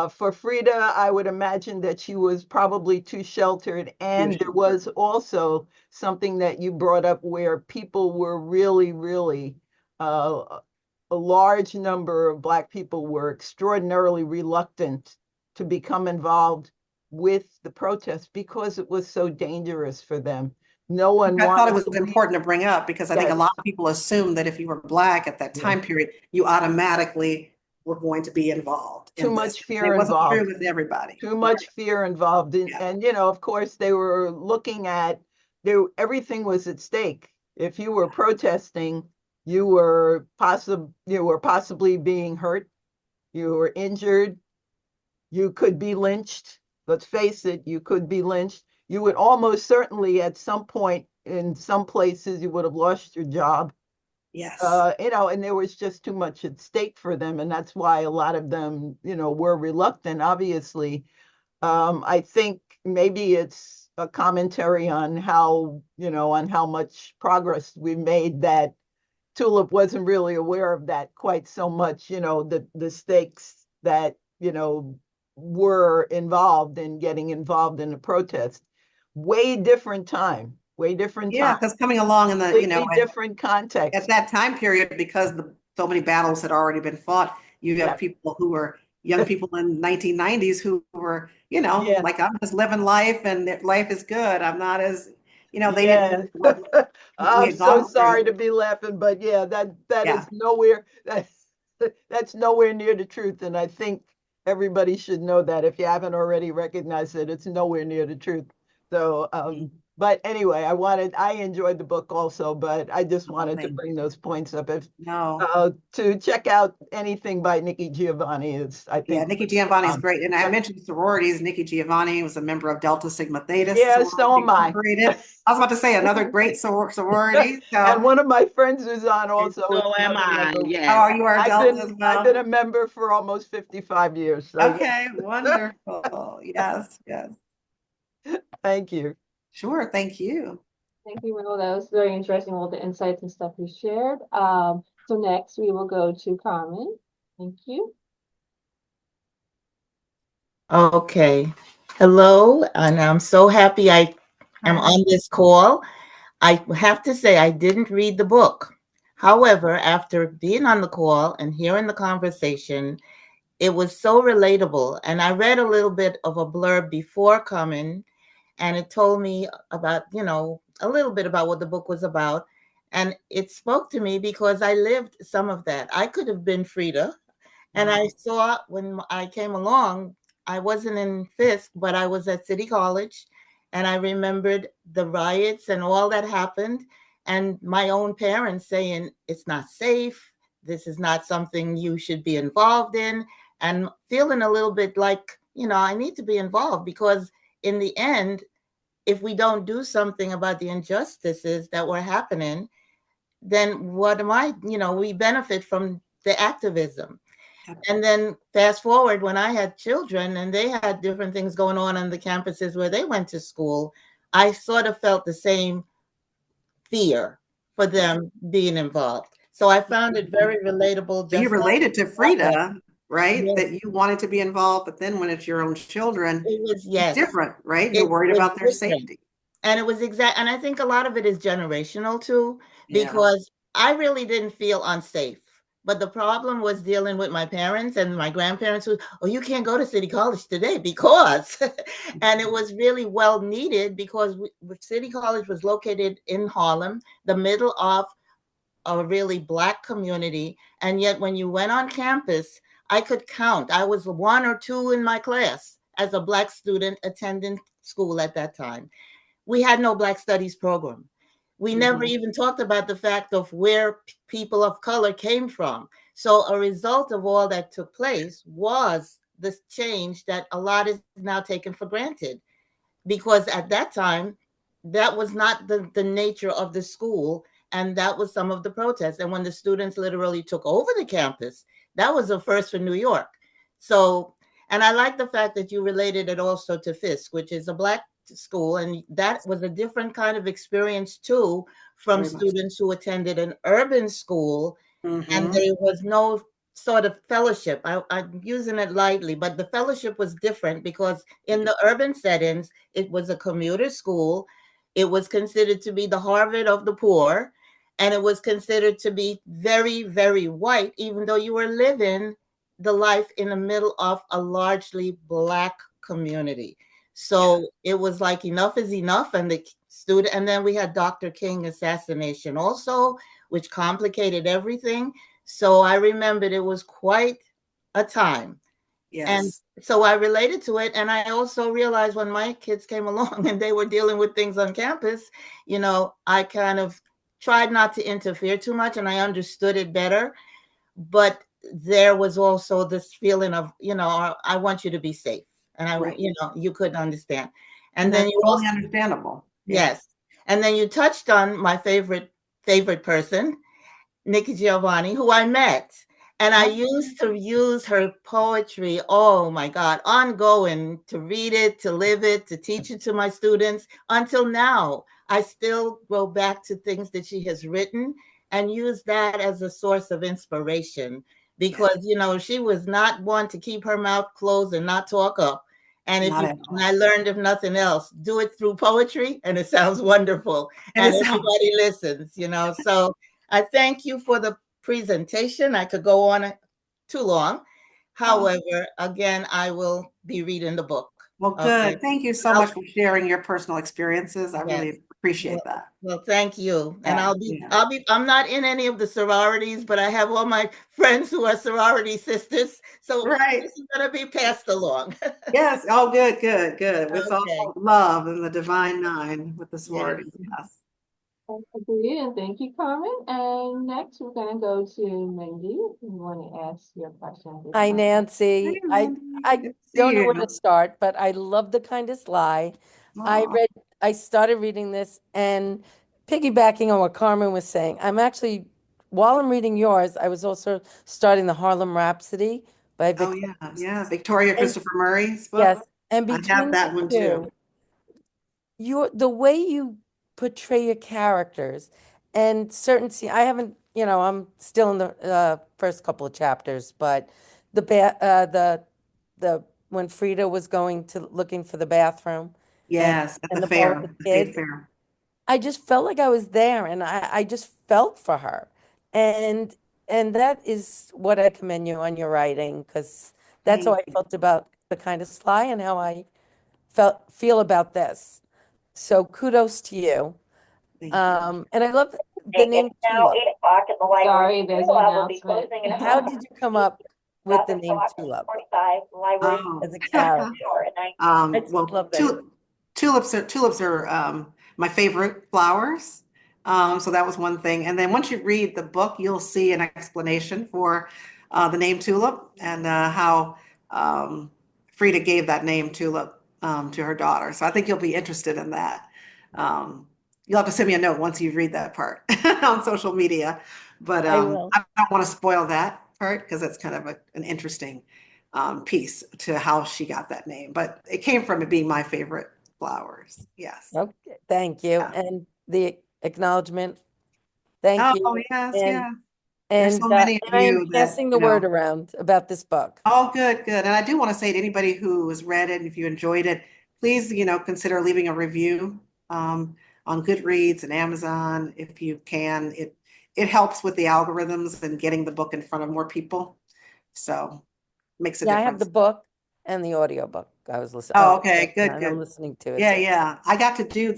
For Frida, I would imagine that she was probably too sheltered. And there was also something that you brought up where people were really, really, a large number of Black people were extraordinarily reluctant to become involved with the protest because it was so dangerous for them. No one I thought it wanted was to important to bring up because I think a Yes. lot of people assume that if you were Black at that Yeah. time period, you automatically were going to be involved Too in this. much fear It wasn't true involved. with everybody. Too much fear involved. Yeah. And, of course, they were looking at everything was at stake. If you were protesting, you were possibly being hurt, you were injured, you could be lynched. Let's face it, you could be lynched. You would almost certainly at some point in some places you would have lost your job. Yes. And there was just too much at stake for them, and that's why a lot of them, were reluctant, obviously. I think maybe it's a commentary on how much progress we made, that Tulip wasn't really aware of that quite so much, the stakes that, were involved in getting involved in the protest. Way different time, way different Yeah, time, because coming along in the, completely different context. at that time period, because so many battles had already been fought, you have Yeah. people who were young people in 1990s who were, Yeah. like, I'm just living life and life is good. I'm not as, they Yeah. didn't know what we I'm had so gone sorry through. to be laughing, but yeah, that Yeah. is nowhere that's nowhere near the truth. And I think everybody should know that if you haven't already recognized it, it's nowhere near the truth. So but anyway, I enjoyed the book also, but I just wanted to bring those points up. If No. to check out anything by Nikki Giovanni, I Yeah, think. Nikki Giovanni is great. And I mentioned sororities. Nikki Giovanni was a member of Delta Sigma Theta Yeah, so am I. Incorporated. I was about to say another great sorority. And So, one of my friends who's on also is So am another I, member. yes. oh, you are Delta as I've been well? a member for almost 55 years. So Okay, wonderful. Yes, yes. thank you. Sure, thank you. Thank you, Will. That was very interesting, all the insights and stuff you shared. So next we will go to Carmen. Thank you. Okay. Hello, and I'm so happy I am on this call. I have to say, I didn't read the book. However, after being on the call and hearing the conversation, it was so relatable. And I read a little bit of a blurb before coming, and it told me about, a little bit about what the book was about. And it spoke to me because I lived some of that. I could have been Frida. And I saw when I came along, I wasn't in Fisk, but I was at City College. And I remembered the riots and all that happened. And my own parents saying, it's not safe. This is not something you should be involved in. And feeling a little bit like, I need to be involved, because in the end, if we don't do something about the injustices that were happening, then what am I, we benefit from the activism. And then fast forward when I had children and they had different things going on the campuses where they went to school, I sort of felt the same fear for them being involved. So I found it very relatable. But you Just like related to Frida, right? Yes. That you wanted to be involved, but then when it's your own children, it was, it's yes, different, right? it You're worried was about their different. safety. And it was and I think a lot of it is generational too, Yeah. because I really didn't feel unsafe. But the problem was dealing with my parents and my grandparents who, oh, you can't go to City College today because, and it was really well needed because City College was located in Harlem, the middle of a really Black community. And yet when you went on campus, I could count. I was one or two in my class as a Black student attending school at that time. We had no Black Studies program. We never even talked about the fact of where people of color came from. So a result of all that took place was this change that a lot is now taken for granted. Because at that time, that was not the nature of the school. And that was some of the protests. And when the students literally took over the campus, that was a first for New York. So, and I like the fact that you related it also to Fisk, which is a Black school, and that was a different kind of experience too from Very much. students who attended an urban school, and there was no sort of fellowship. I'm using it lightly, but the fellowship was different because in the urban settings, it was a commuter school. It was considered to be the Harvard of the poor, and it was considered to be very, very white, even though you were living the life in the middle of a largely Black community. So it was like enough is enough. And the student, and then we had Dr. King assassination also, which complicated everything. So I remembered it was quite a time. Yes. And so I related to it. And I also realized when my kids came along and they were dealing with things on campus, you know, I kind of tried not to interfere too much and I understood it better. But there was also this feeling of, you know, I want you to be safe. And I, Right. you know, you couldn't understand. And And then that's you also, totally understandable. yes. And then you touched on my favorite person, Nikki Giovanni, who I met. And I used to use her poetry, oh my God, ongoing, to read it, to live it, to teach it to my students. Until now, I still go back to things that she has written and use that as a source of inspiration. Because, you know, she was not one to keep her mouth closed and not talk up. And if Not you, at all. and I learned, if nothing else, do it through poetry and it sounds wonderful. And And it sounds- everybody listens, you know. So I thank you for the presentation. I could go on too long. However, again, I will be reading the book. Well, Okay. good. Thank you so much for sharing your personal experiences. I Yes. really appreciate that. Well, thank you. And Yeah, I'm not in any of the sororities, but I have all my friends who are sorority sisters. So Right. this is going to be passed along. Yes. Oh, good, good, good. It's Okay. all love and the divine nine with the sorority. Yes. Agreed, and thank you, Carmen. And next, we're gonna go to Mindy. If you want to ask your question. at this Hi, time. Nancy. Hey, I Mandy. I Good to see don't know where you. to start, but I love The Kindest Lie. Aw. I started reading this and piggybacking on what Carmen was saying, while I'm reading yours, I was also starting the Harlem Rhapsody by Oh, Victoria. yeah. Victoria And- Christopher Murray's book. Yes, and I have between that the one two, too. the way you portray your characters and certain scene, I haven't, I'm still in the first couple of chapters, but the when Frida was going to looking for the bathroom Yes, at and the the ball fair, with the the state kids, fair. I just felt like I was there and I just felt for her. And that is what I commend you on your writing, because that's how I Thank you. felt about The Kindest Lie and how I feel about this. So kudos to you. Thank you. And I love the name Now Tulip. 8 o'clock in the library. Sorry, there's an Tulip will be announcement. closing in a How moment. did you come up with the name 7 o'clock, Tulip 45, library. Oh. as a character? Sure, and I- I just Well, love that. tulips are my favorite flowers. So that was one thing. And then once you read the book, you'll see an explanation for the name Tulip and how Frida gave that name Tulip to her daughter. So I think you'll be interested in that. You'll have to send me a note once you read that part on social media. But I will. I don't want to spoil that. part because it's kind of an interesting piece to how she got that name. But it came from it being my favorite flowers. Yes. Okay, thank you. Yeah. And the acknowledgement, thank Oh, you. yes, And yes. There's so many of and I am you that, passing the word around about this book. oh, good, good. And I do want to say to anybody who has read it, if you enjoyed it, please, consider leaving a review on Goodreads and Amazon if you can. It helps with the algorithms and getting the book in front of more people. So makes a Yeah, I have the difference. book and the audiobook. I was listening. Oh, okay, good, and I'm good. listening to it. Yeah, so- yeah. I got to do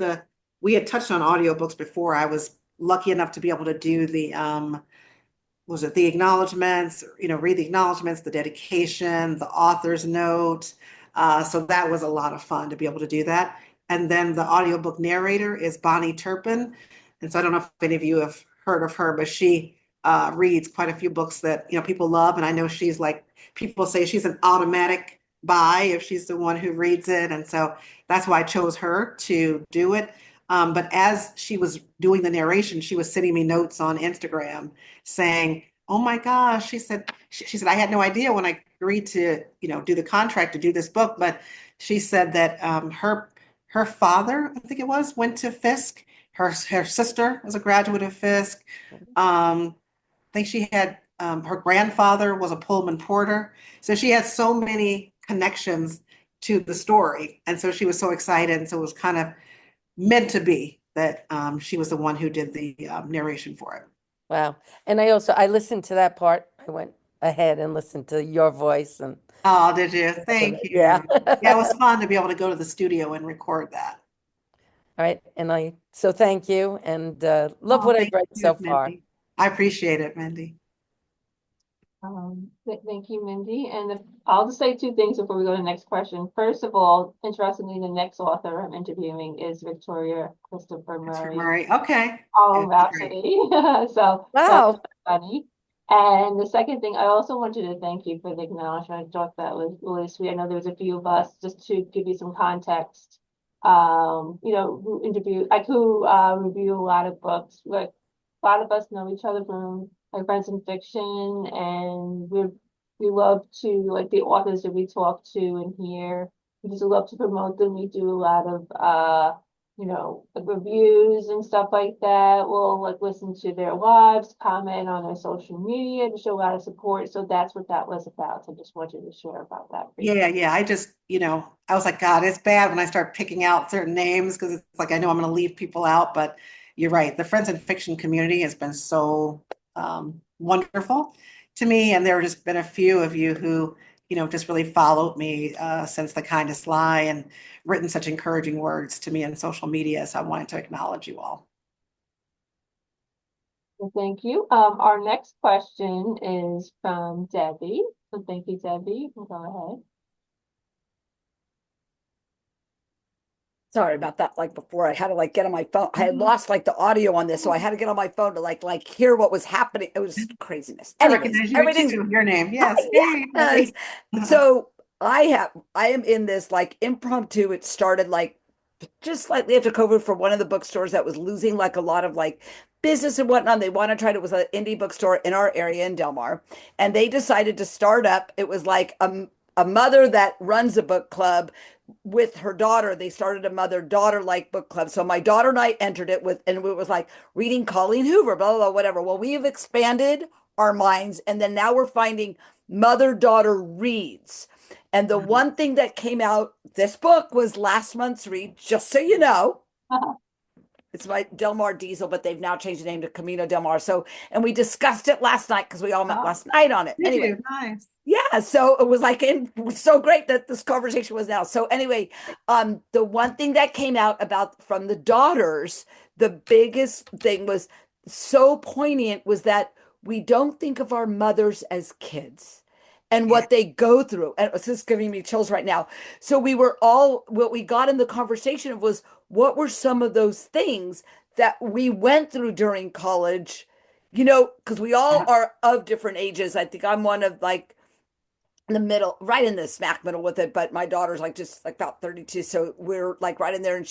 we had touched on audiobooks before. I was lucky enough to be able to do the was it the acknowledgments, read the acknowledgments, the dedication, the author's note. So that was a lot of fun to be able to do that. And then the audiobook narrator is Bonnie Turpin. And so I don't know if any of you have heard of her, but she reads quite a few books that, people love. And I know she's like, people say she's an automatic buy if she's the one who reads it. And so that's why I chose her to do it. But as she was doing the narration, she was sending me notes on Instagram saying, "Oh my gosh," she said, "I had no idea when I agreed to, do the contract to do this book." But she said that her father, I think it was, went to Fisk. Her sister was a graduate of Fisk. I think she had her grandfather was a Pullman porter. So she had so many connections to the story. And so she was so excited. And so it was kind of meant to be that she was the one who did the narration for it. Wow. And I listened to that part. I went ahead and listened to your voice and Oh, did you? Thank you. yeah. Yeah, it was fun to be able to go to the studio and record that. All right. And so thank you and love Oh, what I've thank read you, so far. Mindy. I appreciate it, Mindy. Thank you, Mindy. And I'll just say two things before we go to the next question. First of all, interestingly, the next author I'm interviewing is Victoria Christopher Christopher Murray. Murray. Okay. That's great. Rhapsody. So Wow. that's funny. And the second thing, I also wanted to thank you for the acknowledgement. I thought that was really sweet. I know there was a few of us, just to give you some context, who review a lot of books. Like, a lot of us know each other from like Friends in Fiction, and we love to, like, the authors that we talk to and hear. We just love to promote them. We do a lot of like reviews and stuff like that. We'll like listen to their lives, comment on their social media to show a lot of support. So that's what that was about. So just wanted to share about that. Yeah, yeah. I just, I was like, God, it's bad when I start picking out certain names because it's like I know I'm going to leave people out. But you're right. The Friends in Fiction community has been so wonderful to me. And there have just been a few of you who, just really followed me since The Kindest Lie and written such encouraging words to me on social media. So I wanted to acknowledge you all. Well, thank you. Our next question is from Debbie. So thank you, Debbie. You can go ahead. Sorry about that. Like before, I had to get on my phone. I had lost the audio on this, so I had to get on my phone to hear what was happening. It was craziness. I Anyways, recognize you everything's too, your name. Yes. yes. Hey. So I am in this impromptu. It started just slightly after COVID for one of the bookstores that was losing a lot of business and whatnot. They want to try it. It was an indie bookstore in our area in Del Mar, and they decided to start up. It was a mother that runs a book club with her daughter. They started a mother-daughter book club. So my daughter and I entered it and it was reading Colleen Hoover, blah, blah, blah, whatever. Well, we have expanded our minds, and then now we're finding mother-daughter reads. And the one thing that came out, this book was last month's read, just so you know. It's by Del Mar Diesel, but they've now changed the name to Camino Del Mar. So, and we discussed it last night because we all met last night on it. Anyway, nice. Yeah, so it was it was so great that this conversation was now. So anyway, the one thing that came out from the daughters, the biggest thing was so poignant was that we don't think of our mothers as kids and what they go through. And this is giving me chills right now. So what we got in the conversation was, what were some of those things that we went through during college? Because we all are of different ages. I think I'm one of in the middle, right in the smack middle with it. But my daughter's like just like about 32. So we're like right in there.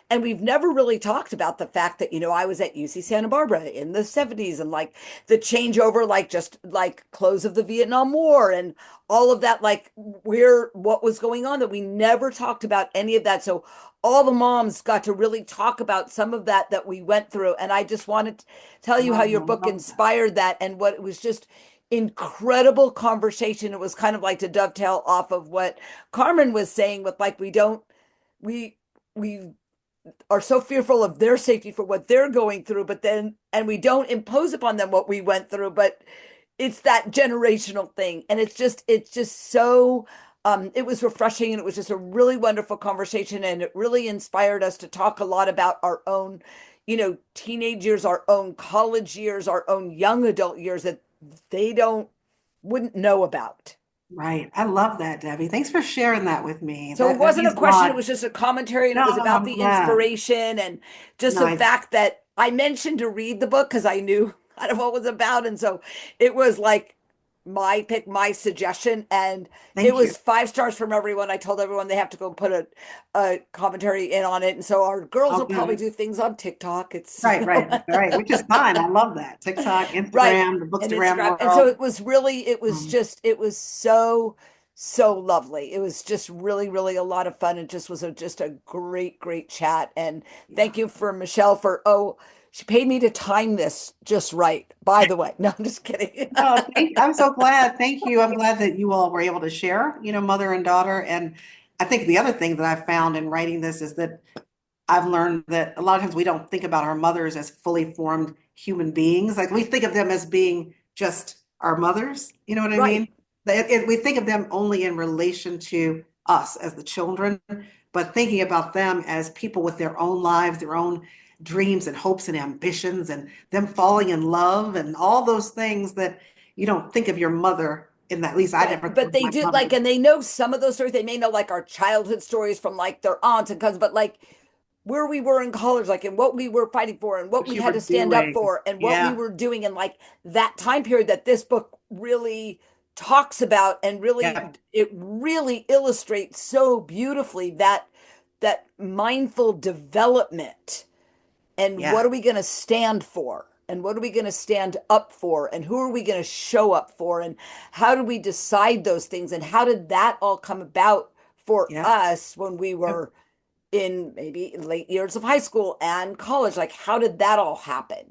And we've never really talked about the fact that, I was at UC Santa Barbara in the 70s and like the changeover, like just like close of the Vietnam War and all of that, like what was going on, that we never talked about any of that. So all the moms got to really talk about some of that we went through. And I just wanted to tell you how your I book love that. inspired that and what it was just incredible conversation. It was kind of like to dovetail off of what Carmen was saying with like, we are so fearful of their safety for what they're going through, but then, and we don't impose upon them what we went through, but it's that generational thing. And it's just so, it was refreshing and it was just a really wonderful conversation. And it really inspired us to talk a lot about our own, teenage years, our own college years, our own young adult years that they wouldn't know about. Right. I love that, Debbie. Thanks for sharing that with me. So it That wasn't a means a question, it lot. was just a commentary, and it No, was about I'm the glad. inspiration and just the Nice. fact that I mentioned to read the book because I knew kind of what it was about. And so it was like my pick, my suggestion, and Thank it was you. 5 stars from everyone. I told everyone they have to go put a commentary in on it. And so our girls Oh, will probably good. do things on TikTok. It's Right, which is fine. I love that. TikTok, right. Instagram, the And Bookstagram Instagram. And so world. it was really, it was Um, just, it was so, so lovely. It was just really, really a lot of fun. It just was just a great, great chat. And thank you for Michelle she paid me to time this just right, by the way. No, I'm just kidding. No, I'm so glad. Thank you. I'm glad that you all were able to share, mother and daughter. And I think the other thing that I found in writing this is that I've learned that a lot of times we don't think about our mothers as fully formed human beings. Like we think of them as being just our mothers. You know what I Right. mean? We think of them only in relation to us as the children, but thinking about them as people with their own lives, their own dreams and hopes and ambitions, and them falling in love and all those things that you don't think of your mother in that. At least I Right. never thought But of they my do mother. like, and they know some of those stories. They may know like our childhood stories from like their aunts and cousins, but like where we were in college, like and what we were fighting for and what What we you had were to stand up doing. for and what we Yeah. were doing and like that time period that this book really talks about and Yeah. it really illustrates so beautifully that mindful development and Yeah. what are we going to stand for and what are we going to stand up for and who are we going to show up for and how do we decide those things and how did that all come about for Yeah. us when we were in maybe late years of high school and college? Like how did that all happen?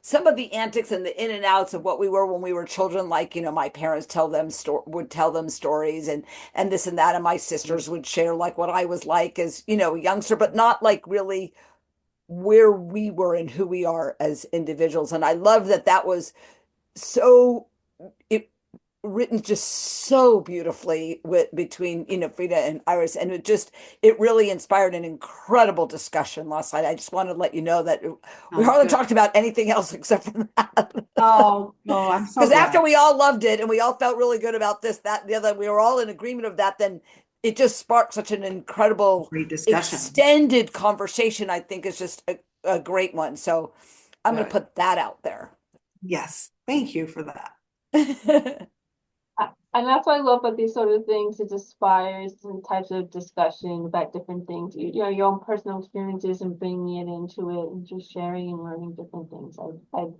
Some of the antics and the in and outs of what we were when we were children, like my parents would tell them stories and this and that, and my sisters would share like what I was like as a youngster, but not like really where we were and who we are as individuals. And I love that was so it written just so beautifully between Frida and Iris, and it really inspired an incredible discussion last night. I just wanted to let you know that we Oh, hardly good. talked about anything else except for that. Oh, I'm so Because after glad. we all loved it and we all felt really good about this, that, and the other, we were all in agreement of that, then it just sparked such an incredible Great discussion. extended conversation. I think is just a great one. So I'm going to Good. put that out there. Yes. Thank you for that. And that's what I love about these sort of things. It inspires some types of discussion about different things, your own personal experiences and bringing it into it and just sharing and learning different things. I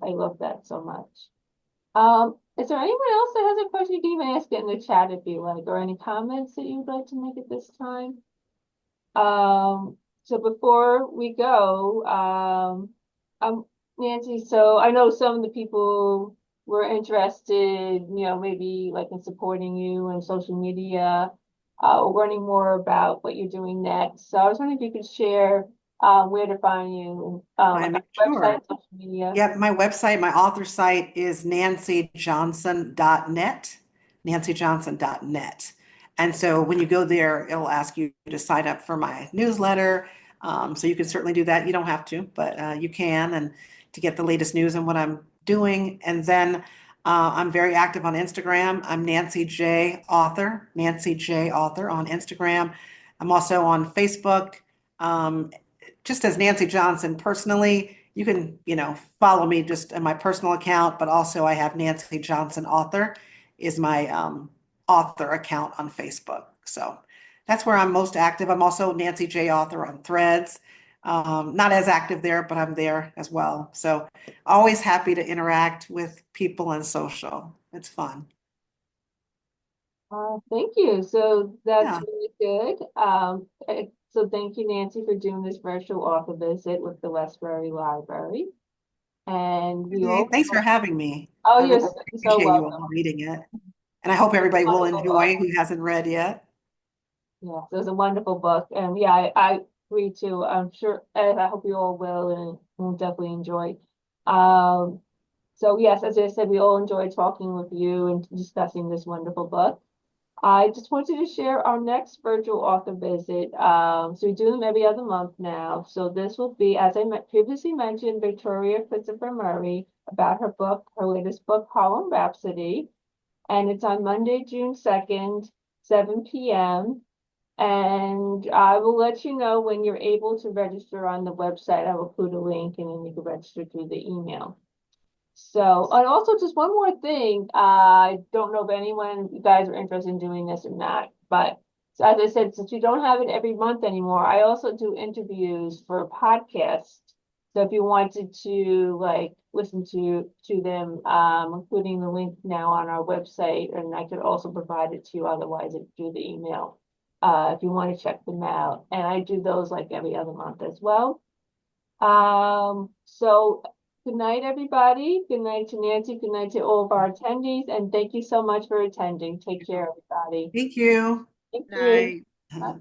love that so much. Is there anyone else that has a question? You can even ask it in the chat if you like, or any comments that you'd like to make at this time. So before we go, Nancy, so I know some of the people were interested, maybe like in supporting you on social media, learning more about what you're doing next. So I was wondering if you could share where to find you, like I'm on sure. website, social media. Yeah, my website, my author site is nancyjohnson.net, nancyjohnson.net. And so when you go there, it'll ask you to sign up for my newsletter. So you can certainly do that. You don't have to, but you can, and to get the latest news on what I'm doing. And then I'm very active on Instagram. I'm Nancy J. Author, Nancy J. Author on Instagram. I'm also on Facebook, just as Nancy Johnson personally. You can, follow me just in my personal account, but also I have Nancy Johnson Author is my Author account on Facebook. So that's where I'm most active. I'm also Nancy J. Author on Threads. Not as active there, but I'm there as well. So always happy to interact with people on social. It's fun. Thank you. So that's Yeah. really good. So thank you, Nancy, for doing this virtual author visit with the Westbury Library. And we all, Thanks for having me. oh, I you're really so appreciate you welcome. all reading it. And I hope everybody will Wonderful book. enjoy who hasn't read yet. Yeah, it was a wonderful book. And yeah, I agree too. I'm sure, and I hope you all will and will definitely enjoy. So yes, as I said, we all enjoyed talking with you and discussing this wonderful book. I just wanted to share our next virtual author visit. So we do them every other month now. So this will be, as I previously mentioned, Victoria Christopher Murray about her book, her latest book, Harlem Rhapsody. And it's on Monday, June 2nd, 7 p.m. And I will let you know when you're able to register on the website. I will put a link and then you can register through the email. So, and also just one more thing, I don't know if anyone, you guys are interested in doing this or not, but so as I said, since you don't have it every month anymore, I also do interviews for a podcast. So if you wanted to like listen to them, including the link now on our website, and I could also provide it to you otherwise through the email, if you want to check them out. And I do those like every other month as well. So good night, everybody. Good night to Nancy. Good night to all of our attendees. And thank you so much for attending. Take care, everybody. Thank you. Thank you. Night. Bye.